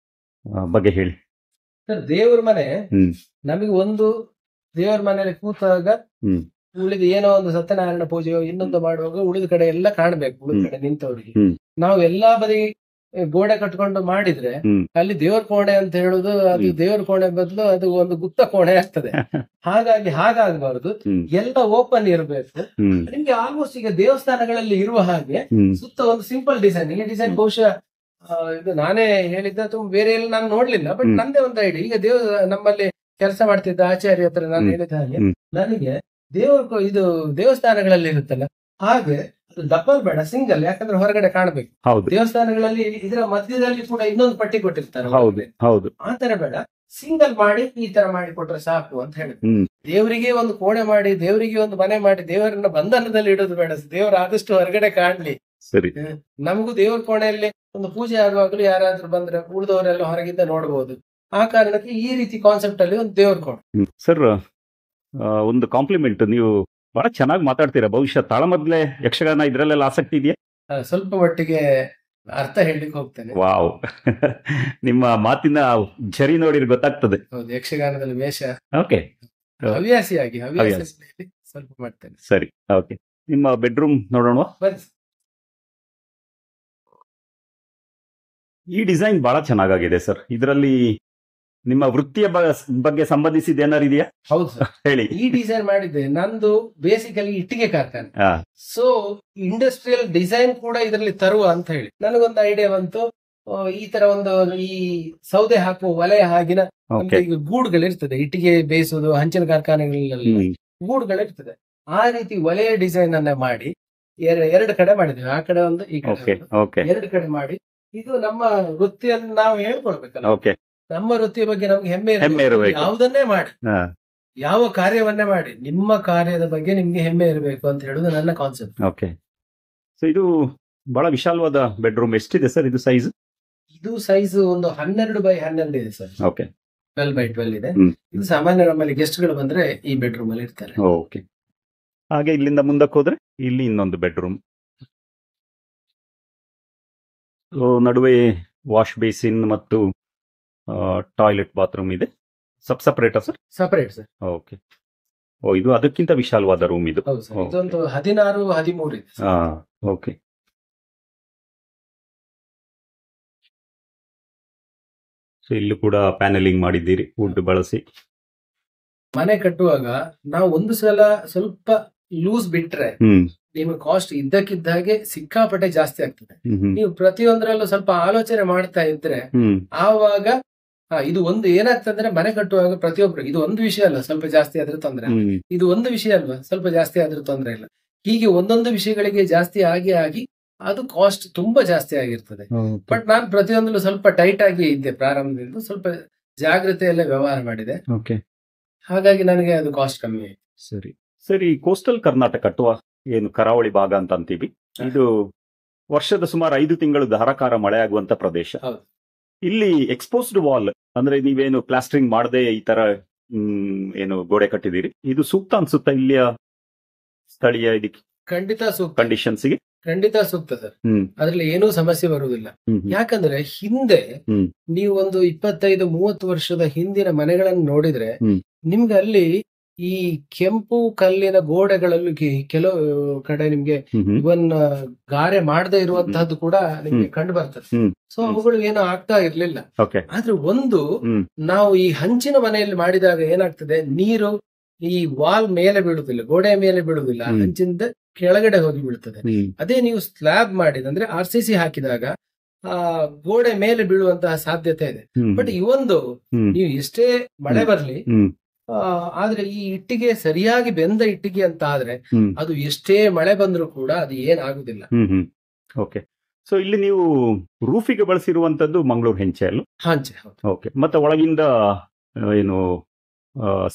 ಬಗ್ಗೆ ಹೇಳಿ ಸರ್. ದೇವ್ರ ಮನೆ ನಮಗೆ ಒಂದು ದೇವರ ಮನೆಯಲ್ಲಿ ಕೂತಾಗ ಉಳಿದ ಏನೋ ಒಂದು ಸತ್ಯನಾರಾಯಣ ಪೂಜೆಯೋ ಇನ್ನೊಂದು ಮಾಡುವಾಗ ಉಳಿದ ಕಡೆ ಎಲ್ಲ ಕಾಣ್ಬೇಕು. ಉಳಿದ ಕಡೆ ನಿಂತವರಿಗೆ ನಾವು ಎಲ್ಲಾ ಬದಿ ಗೋಡೆ ಕಟ್ಕೊಂಡು ಮಾಡಿದ್ರೆ ಅಲ್ಲಿ ದೇವ್ರ ಕೋಣೆ ಅಂತ ಹೇಳುದು, ಅದು ದೇವ್ರ ಕೋಣೆ ಬದಲು ಅದು ಒಂದು ಗುಪ್ತ ಕೋಣೆ ಆಗ್ತದೆ. ಹಾಗಾಗಿ ಹಾಗಾಗಬಾರದು, ಎಲ್ಲ ಓಪನ್ ಇರಬೇಕು. ನಿಮ್ಗೆ ಆಲ್ಮೋಸ್ಟ್ ಈಗ ದೇವಸ್ಥಾನಗಳಲ್ಲಿ ಇರುವ ಹಾಗೆ ಸುತ್ತ ಒಂದು ಸಿಂಪಲ್ ಡಿಸೈನ್. ಈ ಡಿಸೈನ್ ಬಹುಶಃ ಇದು ನಾನೇ ಹೇಳಿದ್ದ ಅಥವಾ ಬೇರೆ ಎಲ್ಲ ನಾನು ನೋಡ್ಲಿಲ್ಲ, ಬಟ್ ನಂದೇ ಒಂದು ಐಡಿಯಾ. ಈಗ ನಮ್ಮಲ್ಲಿ ಕೆಲಸ ಮಾಡ್ತಿದ್ದ ಆಚಾರ್ಯ ಹತ್ರ ನಾನು ಹೇಳಿದ ಹಾಗೆ, ನನಗೆ ಇದು ದೇವಸ್ಥಾನಗಳಲ್ಲಿ ಇರುತ್ತಲ್ಲ ಹಾಗೆ ಅದು ಡಬಲ್ ಬೇಡ, ಸಿಂಗಲ್, ಯಾಕಂದ್ರೆ ಹೊರಗಡೆ ಕಾಣಬೇಕು. ದೇವಸ್ಥಾನಗಳಲ್ಲಿ ಇದರ ಮಧ್ಯದಲ್ಲಿ ಕೂಡ ಇನ್ನೊಂದು ಪಟ್ಟಿ ಕೊಟ್ಟಿರ್ತಾರೆ, ಆ ತರ ಬೇಡ, ಸಿಂಗಲ್ ಮಾಡಿ ಈ ತರ ಮಾಡಿ ಕೊಟ್ರೆ ಸಾಕು ಅಂತ ಹೇಳಿದ್ರು. ದೇವರಿಗೆ ಒಂದು ಕೋಣೆ ಮಾಡಿ, ದೇವರಿಗೆ ಒಂದು ಮನೆ ಮಾಡಿ, ದೇವರನ್ನ ಬಂಧನದಲ್ಲಿ ಇಡೋದು ಬೇಡ, ದೇವರು ಆದಷ್ಟು ಹೊರಗಡೆ ಕಾಣ್ಲಿ. ಸರಿ, ನಮಗೂ ದೇವ್ರ ಕೋಣೆಯಲ್ಲಿ ಒಂದು ಪೂಜೆ ಆಗುವಾಗಲೂ ಯಾರಾದ್ರೂ ಬಂದ್ರೆ ಉಳಿದವರೆಲ್ಲ ಹೊರಗಿಂದ ನೋಡಬಹುದು. ಆ ಕಾರಣಕ್ಕೆ ಈ ರೀತಿ ಕಾನ್ಸೆಪ್ಟ್ ಅಲ್ಲಿ ಒಂದು ದೇವ್ರ ಕೋಣೆ. ಸರ್, ಒಂದು ಕಾಂಪ್ಲಿಮೆಂಟ್, ನೀವು ಬಹಳ ಚೆನ್ನಾಗಿ ಮಾತಾಡ್ತೀರಾ. ಬಹುಶಃ ತಾಳಮದ್ದಲೆ ಯಕ್ಷಗಾನ ಇದ್ರಲ್ಲೆಲ್ಲ ಆಸಕ್ತಿ ಇದೆಯಾ? ಸ್ವಲ್ಪ ಮಟ್ಟಿಗೆ ಅರ್ಥ ಹೇಳಲಿಕ್ಕೆ ಹೋಗ್ತೇನೆ. ವಾವ್, ನಿಮ್ಮ ಮಾತಿನ ಝರಿ ನೋಡಿ ಗೊತ್ತಾಗ್ತದೆ. ಹೌದು, ಯಕ್ಷಗಾನದಲ್ಲಿ ವೇಷ ಓಕೆ, ಹವ್ಯಾಸಿಯಾಗಿ ಸ್ವಲ್ಪ ಮಾಡ್ತೇನೆ. ಸರಿ, ಓಕೆ. ನಿಮ್ಮ ಬೆಡ್ರೂಮ್ ನೋಡೋಣ. ಈ ಡಿಸೈನ್ ಬಹಳ ಚೆನ್ನಾಗಿದೆ ಸರ್. ಇದರಲ್ಲಿ ನಿಮ್ಮ ವೃತ್ತಿಯ ಬಗ್ಗೆ ಸಂಬಂಧಿಸಿದ ಏನಾರು ಇದೆಯಾ? ಹೌದು ಸರ್, ಹೇಳಿ. ಈ ಡಿಸೈನ್ ಮಾಡಿದ್ದೆ ನಂದು ಬೇಸಿಕಲಿ ಇಟ್ಟಿಗೆ ಕಾರ್ಖಾನೆ. ಸೊ ಇಂಡಸ್ಟ್ರಿಯಲ್ ಡಿಸೈನ್ ಕೂಡ ಇದರಲ್ಲಿ ತರುವ ಅಂತ ಹೇಳಿ ನನಗೊಂದು ಐಡಿಯಾ ಬಂತು. ಈ ತರ ಒಂದು ಈ ಸೌದೆ ಹಾಕುವ ವಲಯ ಹಾಗಿನ ಗೂಡುಗಳಿರ್ತದೆ, ಇಟ್ಟಿಗೆ ಬೇಯಿಸುವುದು ಹಂಚಿನ ಕಾರ್ಖಾನೆಗಳಲ್ಲಿ ಗೂಡುಗಳಿರ್ತದೆ. ಆ ರೀತಿ ವಲಯ ಡಿಸೈನ್ ಅನ್ನ ಮಾಡಿ ಎರಡು ಕಡೆ ಮಾಡಿದ್ವಿ, ಆ ಕಡೆ ಒಂದು ಈ ಕಡೆ ಎರಡು ಕಡೆ ಮಾಡಿ. ಇದು ನಮ್ಮ ವೃತ್ತಿಯನ್ನು ನಾವು ಹೇಳ್ಕೊಳ್ಬೇಕಲ್ಲ, ನಮ್ಮ ವೃತ್ತಿಯ ಬಗ್ಗೆ ನಮ್ಗೆ ಹೆಮ್ಮೆ ಇರಬೇಕು. ಯಾವುದನ್ನೇ ಮಾಡಿ, ಯಾವ ಕಾರ್ಯವನ್ನೇ ಮಾಡಿ, ನಿಮ್ಮ ಕಾರ್ಯದ ಬಗ್ಗೆ ನಿಮ್ಗೆ ಹೆಮ್ಮೆ ಇರಬೇಕು ಅಂತ ಹೇಳುದು ನನ್ನ ಕಾನ್ಸೆಪ್ಟ್. ಓಕೆ. ಸೊ ಇದು ಬಹಳ ವಿಶಾಲವಾದ ಬೆಡ್ರೂಮ್. ಎಷ್ಟಿದೆ ಸರ್ ಇದು ಸೈಜ್? ಇದು ಸೈಜ್ ಒಂದು 12x12 ಇದೆ ಸರ್. ಓಕೆ, 12x12 ಇದೆ. ಇದು ಸಾಮಾನ್ಯ ನಮ್ಮಲ್ಲಿ ಗೆಸ್ಟ್ ಗಳು ಬಂದ್ರೆ ಈ ಬೆಡ್ರೂಮ್ ಅಲ್ಲಿ ಇರ್ತಾರೆ. ಓಕೆ. ಹಾಗೆ ಇಲ್ಲಿಂದ ಮುಂದಕ್ಕೆ ಹೋದ್ರೆ ಇಲ್ಲಿ ಇನ್ನೊಂದು ಬೆಡ್ರೂಮ್, ನಡುವೆ ವಾಶ್ ಬೇಸಿನ್ ಮತ್ತು ಟಾಯ್ಲೆಟ್ ಬಾತ್ರೂಮ್ ಇದೆ. Separate sir? Separate sir. Okay. ಇದು ಅದಕ್ಕಿಂತ ವಿಶಾಲವಾದ ರೂಮ್ ಇದು. ಇದೊಂದು 16-13 ಇದೆ. ಓಕೆ. ಸೊ ಇಲ್ಲೂ ಕೂಡ ಪ್ಯಾನೆಲಿಂಗ್ ಮಾಡಿದ್ದೀರಿ ವುಡ್ ಬಳಸಿ. ಮನೆ ಕಟ್ಟುವಾಗ ನಾವು ಒಂದು ಸಲ ಸ್ವಲ್ಪ ಲೂಸ್ ಬಿಟ್ರೆ ನಿಮ್ಮ ಕಾಸ್ಟ್ ಇದ್ದಕ್ಕಿದ್ದ ಹಾಗೆ ಸಿಕ್ಕಾಪಟ್ಟೆ ಜಾಸ್ತಿ ಆಗ್ತದೆ. ನೀವು ಪ್ರತಿಯೊಂದರಲ್ಲೂ ಸ್ವಲ್ಪ ಆಲೋಚನೆ ಮಾಡ್ತಾ ಇದ್ರೆ ಆವಾಗ ಇದು ಒಂದು ಏನಾಗ್ತಂದ್ರೆ, ಮನೆ ಕಟ್ಟುವಾಗ ಪ್ರತಿಯೊಬ್ರು ಇದು ಒಂದು ವಿಷಯ ಅಲ್ಲ ಸ್ವಲ್ಪ ಜಾಸ್ತಿ ಆದ್ರೂ ತೊಂದ್ರೆ, ಇದು ಒಂದು ವಿಷಯ ಅಲ್ವಾ ಸ್ವಲ್ಪ ಜಾಸ್ತಿ ಆದ್ರೂ ತೊಂದ್ರೆ ಇಲ್ಲ, ಹೀಗೆ ಒಂದೊಂದು ವಿಷಯಗಳಿಗೆ ಜಾಸ್ತಿ ಆಗಿ ಅದು ಕಾಸ್ಟ್ ತುಂಬಾ ಜಾಸ್ತಿ ಆಗಿರ್ತದೆ. ಬಟ್ ನಾನು ಪ್ರತಿಯೊಂದಲ್ಲೂ ಸ್ವಲ್ಪ ಟೈಟ್ ಆಗಿ ಇದ್ದೆ ಪ್ರಾರಂಭದಿಂದ, ಸ್ವಲ್ಪ ಜಾಗ್ರತೆಯಲ್ಲೇ ವ್ಯವಹಾರ ಮಾಡಿದೆ. ಹಾಗಾಗಿ ನನಗೆ ಅದು ಕಾಸ್ಟ್ ಕಮ್ಮಿ ಆಯ್ತು. ಸರಿ ಸರಿ. ಕೋಸ್ಟಲ್ ಕರ್ನಾಟಕ ಅಥವಾ ಏನು ಕರಾವಳಿ ಭಾಗ ಅಂತ ಅಂತೀವಿ, ಇದು ವರ್ಷದ ಸುಮಾರು 5 ತಿಂಗಳು ಧಾರಾಕಾರ ಮಳೆ ಆಗುವಂತ ಪ್ರದೇಶ. ಇಲ್ಲಿ ಎಕ್ಸ್ಪೋಸ್ಡ್ ವಾಲ್ ಅಂದ್ರೆ ನೀವೇನು ಪ್ಲಾಸ್ಟರಿಂಗ್ ಮಾಡದೆ ಈ ತರ ಏನು ಗೋಡೆ ಕಟ್ಟಿದಿರಿ, ಇದು ಸೂಕ್ತ ಅನ್ಸುತ್ತಾ ಇಲ್ಲಿಯ ಸ್ಥಳೀಯ ಇದಕ್ಕೆ? ಖಂಡಿತ ಸೂಕ್ತ, ಕಂಡೀಷನ್ಸ್ ಗೆ ಖಂಡಿತ ಸೂಕ್ತ ಸರ್. ಅದ್ರಲ್ಲಿ ಏನೂ ಸಮಸ್ಯೆ ಬರುವುದಿಲ್ಲ. ಯಾಕಂದ್ರೆ ಹಿಂದೆ ನೀವು ಒಂದು 25-30 ವರ್ಷದ ಹಿಂದಿನ ಮನೆಗಳನ್ನು ನೋಡಿದ್ರೆ ನಿಮ್ಗೆ ಅಲ್ಲಿ ಈ ಕೆಂಪು ಕಲ್ಲಿನ ಗೋಡೆಗಳಲ್ಲಿ ಕೆಲವು ಕಡೆ ನಿಮ್ಗೆ ಇವನ್ ಗಾರೆ ಮಾಡದೇ ಇರುವಂತಹದ್ದು ಕೂಡ ನಿಮ್ಗೆ ಕಂಡು ಬರ್ತದೆ. ಸೊ ಅವುಗಳು ಏನೋ ಆಗ್ತಾ ಇರ್ಲಿಲ್ಲ. ಆದ್ರೆ ಒಂದು ನಾವು ಈ ಹಂಚಿನ ಮನೆಯಲ್ಲಿ ಮಾಡಿದಾಗ ಏನಾಗ್ತದೆ, ನೀರು ಈ ವಾಲ್ ಮೇಲೆ ಬೀಳುದಿಲ್ಲ, ಗೋಡೆ ಮೇಲೆ ಬೀಳುದಿಲ್ಲ, ಹಂಚಿಂದ ಕೆಳಗಡೆ ಹೋಗಿ ಬೀಳ್ತದೆ. ಅದೇ ನೀವು ಸ್ಲ್ಯಾಬ್ ಮಾಡಿದಂದ್ರೆ RCC ಹಾಕಿದಾಗ ಆ ಗೋಡೆ ಮೇಲೆ ಬೀಳುವಂತಹ ಸಾಧ್ಯತೆ ಇದೆ. ಬಟ್ ಇವೊಂದು ನೀವು ಎಷ್ಟೇ ಮಳೆ ಬರ್ಲಿ, ಆದ್ರೆ ಈ ಇಟ್ಟಿಗೆ ಸರಿಯಾಗಿ ಬೆಂದ ಇಟ್ಟಿಗೆ ಅಂತ ಆದ್ರೆ ಅದು ಎಷ್ಟೇ ಮಳೆ ಬಂದ್ರೂ ಕೂಡ ಅದು ಏನಾಗುದಿಲ್ಲ. ಓಕೆ. ಸೊ ಇಲ್ಲಿ ನೀವು ರೂಫಿಗೆ ಬಳಸಿರುವಂತದ್ದು ಮಂಗಳೂರು ಹೆಂಚೆ ಅಲ್ಲ? ಹಂಚೆ. ಓಕೆ. ಮತ್ತೆ ಒಳಗಿಂದ ಏನು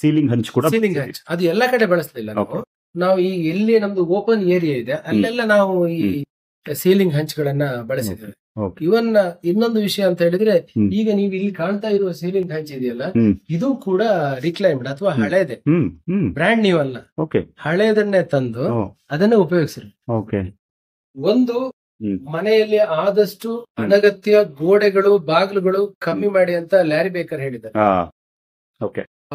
ಸೀಲಿಂಗ್ ಹಂಚ್ ಕೂಡ? ಸೀಲಿಂಗ್ ಹಂಚ್ ಅದು ಎಲ್ಲ ಕಡೆ ಬಳಸಲಿಲ್ಲ ನಾವು ಈ ಎಲ್ಲಿ ನಮ್ದು ಓಪನ್ ಏರಿಯಾ ಇದೆ ಅಲ್ಲೆಲ್ಲ ನಾವು ಈ ಸೀಲಿಂಗ್ ಹಂಚ್ಗಳನ್ನ ಬಳಸಿದ್ದೇವೆ. ಇವನ್ ಇನ್ನೊಂದು ವಿಷಯ ಅಂತ ಹೇಳಿದ್ರೆ, ಈಗ ನೀವು ಇಲ್ಲಿ ಕಾಣ್ತಾ ಇರುವ ಸೀಲಿಂಗ್ ಹಂಚ್ ಇದೆಯಲ್ಲ, ಇದು ಕೂಡ ರಿಕ್ಲೈಮ್ಡ್ ಅಥವಾ ಹಳೇದೆ, ಬ್ರ್ಯಾಂಡ್ ನ್ಯೂ ಅಲ್ಲ, ಹಳೇದನ್ನೇ ತಂದು ಅದನ್ನ ಉಪಯೋಗಿಸ್ರಿ. ಒಂದು ಮನೆಯಲ್ಲಿ ಆದಷ್ಟು ಅನಗತ್ಯ ಗೋಡೆಗಳು ಬಾಗಿಲುಗಳು ಕಮ್ಮಿ ಮಾಡಿ ಅಂತ ಲ್ಯಾರಿ ಬೇಕರ್ ಹೇಳಿದ್ದಾರೆ.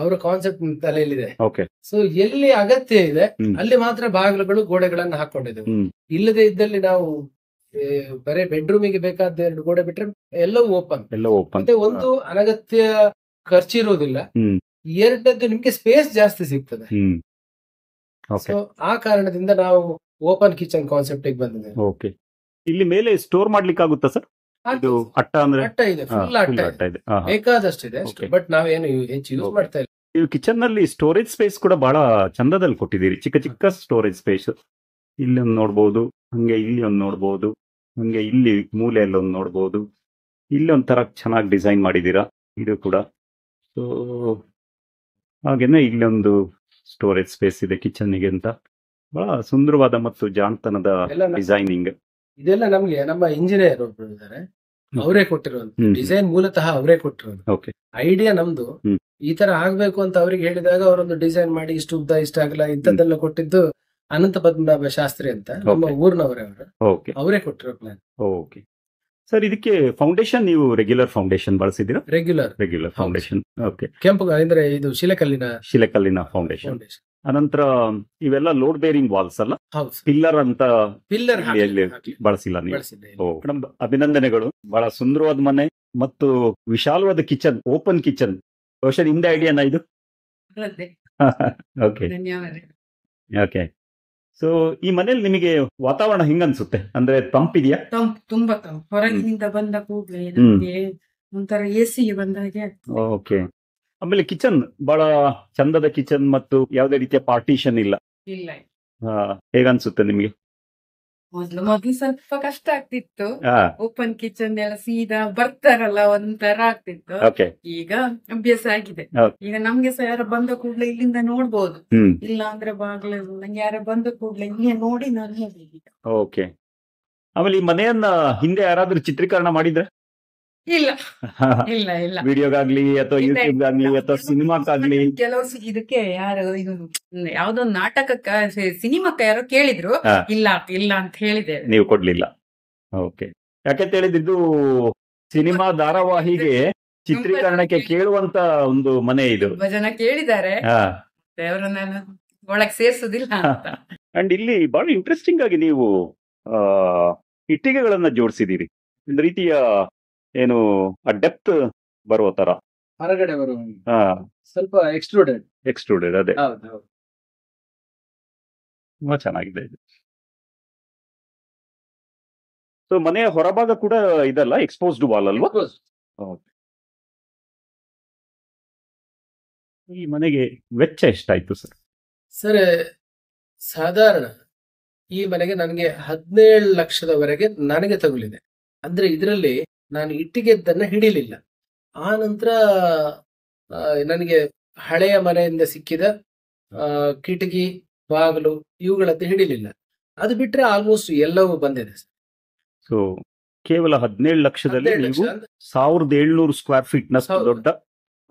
ಅವರ ಕಾನ್ಸೆಪ್ಟ್ ತಲೆಯಲ್ಲಿದೆ. ಸೊ ಎಲ್ಲಿ ಅಗತ್ಯ ಇದೆ ಅಲ್ಲಿ ಮಾತ್ರ ಬಾಗಿಲುಗಳು ಗೋಡೆಗಳನ್ನ ಹಾಕೊಂಡಿದ್ದೇವೆ. ಇಲ್ಲದೆ ಇದ್ದಲ್ಲಿ ನಾವು ಬರೇ ಬೆಡ್ರೂಮಿಗೆ ಬೇಕಾದ 2 ಗೋಡೆ ಬಿಟ್ರೆ ಎಲ್ಲವೂ ಓಪನ್. ಮತ್ತೆ ಒಂದು ಅನಗತ್ಯ ಖರ್ಚಿರುವುದಿಲ್ಲ, ಎರಡದ್ದು ನಿಮ್ಗೆ ಸ್ಪೇಸ್ ಜಾಸ್ತಿ ಸಿಗ್ತದೆ. ಸೊ ಆ ಕಾರಣದಿಂದ ನಾವು ಓಪನ್ ಕಿಚನ್ ಕಾನ್ಸೆಪ್ಟ್ ಬಂದಿದೆ. ಇಲ್ಲಿ ಮೇಲೆ ಸ್ಟೋರ್ ಮಾಡ್ಲಿಕ್ಕೆ ಆಗುತ್ತಾ ಸರ್? ಇದು ಅಟ್ಟ ಅಂದ್ರೆ ಅಟ್ಟ ಇದೆ, ಫುಲ್ ಅಟ್ಟ ಅಟ್ಟ ಇದೆ, ಇದೆ. ಹಾ, ಹಾ. ಬೇಕಾದಷ್ಟಿದೆ ಅಷ್ಟು. Okay. ಬಟ್ ನಾವೇನು ಹೆಚ್ಚು ಯೂಸ್ Okay. ಮಾಡ್ತಾ ಇಲ್ಲ. ನೀವು ಕಿಚನ್ ನಲ್ಲಿ ಸ್ಟೋರೇಜ್ ಸ್ಪೇಸ್ ಕೂಡ ಬಹಳ ಚಂದದಲ್ಲಿ ಕೊಟ್ಟಿದ್ದೀರಿ. ಚಿಕ್ಕ ಚಿಕ್ಕ ಸ್ಟೋರೇಜ್ ಸ್ಪೇಸ್ ಇಲ್ಲಿ ಒಂದು ನೋಡ್ಬೋದು, ಹಂಗೆ ಇಲ್ಲಿ ಒಂದು ನೋಡ್ಬೋದು, ಹಂಗೆ ಇಲ್ಲಿ ಮೂಲೆಯಲ್ಲಿ ಒಂದು ನೋಡ್ಬೋದು. ಇಲ್ಲಿ ಒಂಥರ ಚೆನ್ನಾಗಿ ಡಿಸೈನ್ ಮಾಡಿದ್ದೀರಾ ಇದು ಕೂಡ. ಸೊ ಹಾಗೇನೆ ಇಲ್ಲೊಂದು ಸ್ಟೋರೇಜ್ ಸ್ಪೇಸ್ ಇದೆ ಕಿಚನ್ನಿಗೆ ಅಂತ. ಬಹಳ ಸುಂದರವಾದ ಮತ್ತು ಜಾಣತನದ ಎಲ್ಲ ಡಿಸೈನಿಂಗ್. ಇದೆಲ್ಲ ನಮ್ಗೆ ನಮ್ಮ ಇಂಜಿನಿಯರ್ ಒಬ್ರು ಇದ್ದಾರೆ, ಅವರೇ ಕೊಟ್ಟಿರುವಂತ ಡಿಸೈನ್, ಮೂಲತಃ ಅವರೇ ಕೊಟ್ಟಿರೋದು. ಓಕೆ. ಐಡಿಯಾ ನಮ್ದು. ಹ್ಮ್. ಈ ತರ ಆಗ್ಬೇಕು ಅಂತ ಅವ್ರಿಗೆ ಹೇಳಿದಾಗ ಅವರೊಂದು ಡಿಸೈನ್ ಮಾಡಿ ಇಷ್ಟು ಉದ್ದ ಇಷ್ಟ ಆಗಲ್ಲ ಇಂಥದ್ದೆಲ್ಲ ಕೊಟ್ಟಿದ್ದು ಅನಂತ ಪದ್ಮನಾಭ ಶಾಸ್ತ್ರಿ ಅಂತ ನಮ್ಮ ಊರಿನವರೇ, ಅವರು ಓಕೆ. ಅವರೇ ಕೊಟ್ಟಿರೋ ಪ್ಲಾನ್. ಓಕೆ ಸರ್, ಇದಕ್ಕೆ ಫೌಂಡೇಶನ್ ನೀವು ರೆಗ್ಯುಲರ್ ಫೌಂಡೇಶನ್ ಬಳಸಿದ್ದೀರಾ? Regular foundation. ಓಕೆ. ಕೆಂಪು ಅಂದ್ರೆ ಇದು ಶಿಲೆಕಲ್ಲಿನ ಶಿಲೆಕಲ್ಲಿನ ಫೌಂಡೇಶನ್. ಫೌಂಡೇಶನ್. ಅನಂತರ ಇವೆಲ್ಲ ಲೋಡ್ ಬೇರಿಂಗ್ ವಾಲ್ಸ್ ಅಲ್ಲ, ಹೌದು. ಪಿಲ್ಲರ್ ಅಂತ ಪಿಲ್ಲರ್ ಇಲ್ಲಿ ಬಳಸಿಲ್ಲ ನೀವು? ಓ, ಮೇಡಮ್ ಅಭಿನಂದನೆಗಳು. ಬಹಳ ಸುಂದರವಾದ ಮನೆ ಮತ್ತು ವಿಶಾಲವಾದ ಕಿಚನ್, ಓಪನ್ ಕಿಚನ್. ಬಹುಶಃ ನಿಮ್ದೇ ಐಡಿಯಾನ ಇದು? ಓಕೆ. ಓಕೆ. ಸೊ ಈ ಮನೇಲಿ ನಿಮಗೆ ವಾತಾವರಣ ಹೆಂಗನ್ಸುತ್ತೆ? ಅಂದ್ರೆ ತಂಪಿದೆಯಾ? ತುಂಬಾ ತಂಪು. ಹೊರಗಿನಿಂದ ಬಂದ ಕೂಡಲೇ ನಮ್ಗೆ ಒಂಥರ ಎಸಿಗೆ ಬಂದ ಹಾಗೆ. ಓಕೆ. ಆಮೇಲೆ ಕಿಚನ್ ಬಹಳ ಚಂದದ ಕಿಚನ್ ಮತ್ತು ಯಾವುದೇ ರೀತಿಯ ಪಾರ್ಟಿಷನ್ ಇಲ್ಲ. ಇಲ್ಲ, ಹೇಗನ್ಸುತ್ತೆ ನಿಮ್ಗೆ? ಮೊದ್ಲು ಸ್ವಲ್ಪ ಕಷ್ಟ ಆಗ್ತಿತ್ತು. ಓಪನ್ ಕಿಚನ್ ಎಲ್ಲ ಸೀದಾ ಬರ್ತಾರಲ್ಲ ಒಂಥರ ಆಗ್ತಿತ್ತು. ಓಕೆ. ಈಗ ಅಭ್ಯಾಸ ಆಗಿದೆ. ಈಗ ನಮ್ಗೆ ಸಹ ಯಾರ ಬಂದ ಕೂಡ್ಲೆ ಇಲ್ಲಿಂದ ನೋಡ್ಬೋದು. ಇಲ್ಲ ಅಂದ್ರೆ ಬಾಗ್ಲ ನಂಗೆ ಯಾರ ಬಂದ ಕೂಡ್ಲೆ ಇಲ್ಲೇ ನೋಡಿ ನಾನು ಹೇಳಿ. ಓಕೆ. ಆಮೇಲೆ ಈ ಮನೆಯನ್ನ ಹಿಂದೆ ಯಾರಾದ್ರೂ ಚಿತ್ರೀಕರಣ ಮಾಡಿದ್ರೆ? ಇಲ್ಲ ಇಲ್ಲ ಇಲ್ಲ. ವಿಡಿಯೋಗಾಗ್ಲಿ ಅಥವಾ ಯೂಟ್ಯೂಬ್ಗಾಗ್ಲಿ ಅಥವಾ ಸಿನಿಮಾಕ್ಕಾಗ್ಲಿ? ಕೆಲವರು ಇದಕ್ಕೆ ಯಾರು ಇದು ಯಾವ್ದೊಂದು ನಾಟಕಕ್ಕ ಸಿನಿಮಾಕ್ಕ ಯಾರೋ ಕೇಳಿದ್ರು, ಇಲ್ಲ ಇಲ್ಲ ಅಂತ ಹೇಳಿದ್ದೇವೆ. ನೀವು ಕೊಡ್ಲಿಲ್ಲ? ಓಕೆ. ಯಾಕೆಂತ ಹೇಳಿದ್ದು ಸಿನಿಮಾ ಧಾರಾವಾಹಿಗೆ ಚಿತ್ರೀಕರಣಕ್ಕೆ ಕೇಳುವಂತ ಒಂದು ಮನೆ ಇದು. ತುಂಬಾ ಜನ ಕೇಳಿದ್ದಾರೆ, ಅವರನ್ನೆಲ್ಲ ಒಳಗ್ ಸೇರ್ಸುದಿಲ್ಲ ಅಂತ. ಅಂಡ್ ಇಲ್ಲಿ ಬಹಳ ಇಂಟ್ರೆಸ್ಟಿಂಗ್ ಆಗಿ ನೀವು ಇಟ್ಟಿಗೆಗಳನ್ನ ಜೋಡಿಸಿದೀರಿ. ಒಂದು ರೀತಿಯ ಏನು ಡೆಪ್ತ್ ಬರುವ ತರ ಹೊರಗಡೆ ಬರುವ ಸ್ವಲ್ಪ ಎಕ್ಸ್ಟ್ರೂಡೆಡ್. ಅದೇ ತುಂಬಾ ಚೆನ್ನಾಗಿದೆ ಇದು. ಸೊ ಮನೆಯ ಹೊರಭಾಗ ಕೂಡ ಇದಲ್ಲ, ಎಕ್ಸ್ಪೋಸ್ಡ್ ವಾಲ್ ಅಲ್ವಾ? ಈ ಮನೆಗೆ ವೆಚ್ಚ ಎಷ್ಟಾಯ್ತು ಸರ್? ಸರ್ ಸಾಧಾರಣ ಈ ಮನೆಗೆ ನನಗೆ 17 ಲಕ್ಷದವರೆಗೆ ನನಗೆ ತಗುಲಿದೆ. ಅಂದ್ರೆ ಇದರಲ್ಲಿ ನಾನು ಇಟ್ಟಿಗೆದ್ದನ್ನ ಹಿಡಿಲಿಲ್ಲ. ಆ ನಂತರ ನನಗೆ ಹಳೆಯ ಮನೆಯಿಂದ ಸಿಕ್ಕಿದ ಕಿಟಕಿ ಬಾಗಿಲು ಇವುಗಳದ್ದು ಹಿಡಿಲಿಲ್ಲ. ಅದು ಬಿಟ್ರೆ ಆಲ್ಮೋಸ್ಟ್ ಎಲ್ಲವೂ ಬಂದಿದೆ. ಸೊ ಕೇವಲ 17 ಲಕ್ಷದಲ್ಲಿ ನೀವು 1700 ಸ್ಕ್ವೇರ್ ಫೀಟ್ ನಷ್ಟು ದೊಡ್ಡ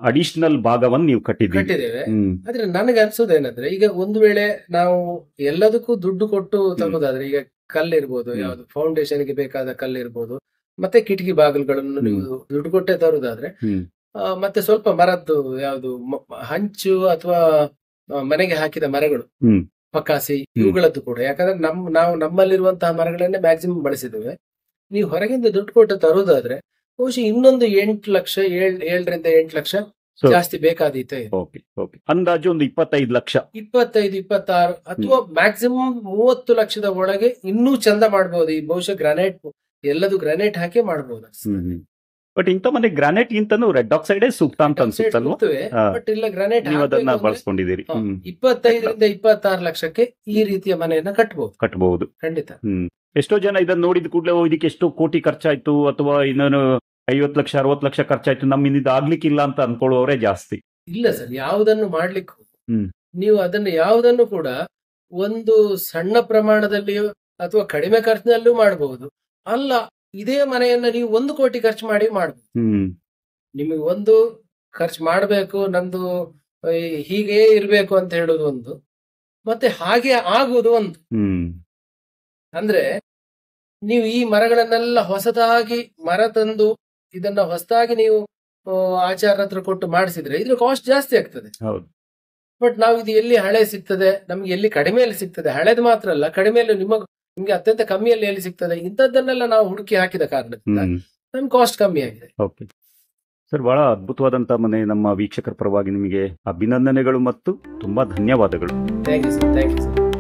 ಅಡಿಷನಲ್ ಭಾಗವನ್ನು ನೀವು ಕಟ್ಟಿದ್ದೇವೆ. ಆದ್ರೆ ನನಗೆ ಅನ್ಸೋದೇನಂದ್ರೆ, ಈಗ ಒಂದು ವೇಳೆ ನಾವು ಎಲ್ಲದಕ್ಕೂ ದುಡ್ಡು ಕೊಟ್ಟು ತಗೋದಾದ್ರೆ, ಈಗ ಕಲ್ಲಿರ್ಬೋದು, ಯಾವ್ದು ಫೌಂಡೇಶನ್ಗೆ ಬೇಕಾದ ಕಲ್ಲಿರ್ಬೋದು, ಮತ್ತೆ ಕಿಟಕಿ ಬಾಗಿಲುಗಳನ್ನು ನೀವು ದುಡ್ಡು ಕೊಟ್ಟೆ ತರುದಾದ್ರೆ, ಮತ್ತೆ ಸ್ವಲ್ಪ ಮರದ್ದು ಯಾವ್ದು ಹಂಚು ಅಥವಾ ಮನೆಗೆ ಹಾಕಿದ ಮರಗಳು, ಪಕಾಸಿ ಇವುಗಳದ್ದು ಕೂಡ, ಯಾಕಂದ್ರೆ ನಾವು ನಮ್ಮಲ್ಲಿರುವಂತಹ ಮರಗಳನ್ನೇ ಮ್ಯಾಕ್ಸಿಮಮ್ ಬಳಸಿದ್ದೇವೆ. ನೀವು ಹೊರಗಿಂದ ದುಡ್ಡು ಕೊಟ್ಟು ತರುದಾದ್ರೆ ಬಹುಶಃ ಇನ್ನೊಂದು 8 ಲಕ್ಷ 7ರಿಂದ 8 ಲಕ್ಷ ಜಾಸ್ತಿ ಬೇಕಾದೀತೆ. ಅಂದಾಜು ಒಂದು 25 ಲಕ್ಷ, 25-26 ಅಥವಾ ಮ್ಯಾಕ್ಸಿಮಮ್ 30 ಲಕ್ಷದ ಒಳಗೆ ಇನ್ನೂ ಚಂದ ಮಾಡಬಹುದು. ಈ ಬಹುಶಃ ಗ್ರಾನೈಟ್, ಎಲ್ಲದು ಗ್ರಾನೈಟ್ ಹಾಕಿ ಮಾಡಬಹುದು. ಬಟ್ ಇಂಥ ಮನೆ ಗ್ರಾನೈಟ್ ಗಿಂತನೂ ರೆಡ್ ಆಕ್ಸೈಡ್ ಸೂಕ್ತ ಅಂತ ಅನ್ಸುತ್ತಲ್ವಾ? ಬಟ್ ಇಲ್ಲ, ಗ್ರಾನೈಟ್ ಅದನ್ನ ಬಳಸ್ಕೊಂಡಿದ್ದೀರಿ. 25ರಿಂದ 26 ಲಕ್ಷಕ್ಕೆ ಈ ರೀತಿಯ ಮನೆಯನ್ನ ಕಟ್ಟಬಹುದು ಖಂಡಿತ. ಎಷ್ಟೋ ಜನ ಇದನ್ನ ನೋಡಿದ ಕೂಡಲೇ ಇದಕ್ಕೆ ಎಷ್ಟೋ ಕೋಟಿ ಖರ್ಚಾಯ್ತು ಅಥವಾ ಇನ್ನೊಂದು 50 ಲಕ್ಷ 60 ಲಕ್ಷ ಖರ್ಚಾಯ್ತು, ನಮ್ಮಿಂದ ಆಗ್ಲಿಕ್ಕಿಲ್ಲ ಅಂತ ಅನ್ಕೊಳ್ಳೋರೇ ಜಾಸ್ತಿ. ಇಲ್ಲ ಸರ್, ಯಾವುದನ್ನು ಮಾಡ್ಲಿಕ್ಕೂ ನೀವು ಅದನ್ನು ಯಾವುದನ್ನು ಕೂಡ ಒಂದು ಸಣ್ಣ ಪ್ರಮಾಣದಲ್ಲಿಯೋ ಅಥವಾ ಕಡಿಮೆ ಖರ್ಚಿನಲ್ಲೂ ಮಾಡಬಹುದು. ಅಲ್ಲ, ಇದೇ ಮನೆಯನ್ನ ನೀವು 1 ಕೋಟಿ ಖರ್ಚು ಮಾಡಿ ಮಾಡಬಹುದು. ನಿಮಗೆ ಒಂದು ಖರ್ಚು ಮಾಡಬೇಕು, ನಂದು ಹೀಗೆ ಇರ್ಬೇಕು ಅಂತ ಹೇಳೋದು ಒಂದು, ಮತ್ತೆ ಹಾಗೆ ಆಗುವುದು ಒಂದು. ಅಂದ್ರೆ ನೀವು ಈ ಮರಗಳನ್ನೆಲ್ಲ ಹೊಸದಾಗಿ ಮರ ತಂದು ಇದನ್ನ ಹೊಸದಾಗಿ ನೀವು ಆಚಾರ ಹತ್ರ ಕೊಟ್ಟು ಮಾಡಿಸಿದ್ರೆ ಇದ್ರ ಕಾಸ್ಟ್ ಜಾಸ್ತಿ ಆಗ್ತದೆ. ಬಟ್ ನಾವು ಇದು ಎಲ್ಲಿ ಹಳೆ ಸಿಗ್ತದೆ, ನಮ್ಗೆ ಎಲ್ಲಿ ಕಡಿಮೆಯಲ್ಲಿ ಸಿಗ್ತದೆ, ಹಳೆದು ಮಾತ್ರ ಅಲ್ಲ ಕಡಿಮೆಯಲ್ಲಿ ನಿಮ್ಗೆ ಅತ್ಯಂತ ಕಮ್ಮಿಯಲ್ಲಿ ಎಲ್ಲಿ ಸಿಗ್ತದೆ, ಇಂಥದ್ದನ್ನೆಲ್ಲ ನಾವು ಹುಡುಕಿ ಹಾಕಿದ ಕಾರಣದಿಂದ ನಮ್ ಕಾಸ್ಟ್ ಕಮ್ಮಿ ಆಗಿದೆ. ಓಕೆ ಸರ್, ಬಹಳ ಅದ್ಭುತವಾದಂತಹ ಮನೆ. ನಮ್ಮ ವೀಕ್ಷಕರ ಪರವಾಗಿ ನಿಮಗೆ ಅಭಿನಂದನೆಗಳು ಮತ್ತು ತುಂಬಾ ಧನ್ಯವಾದಗಳು. Thank you sir.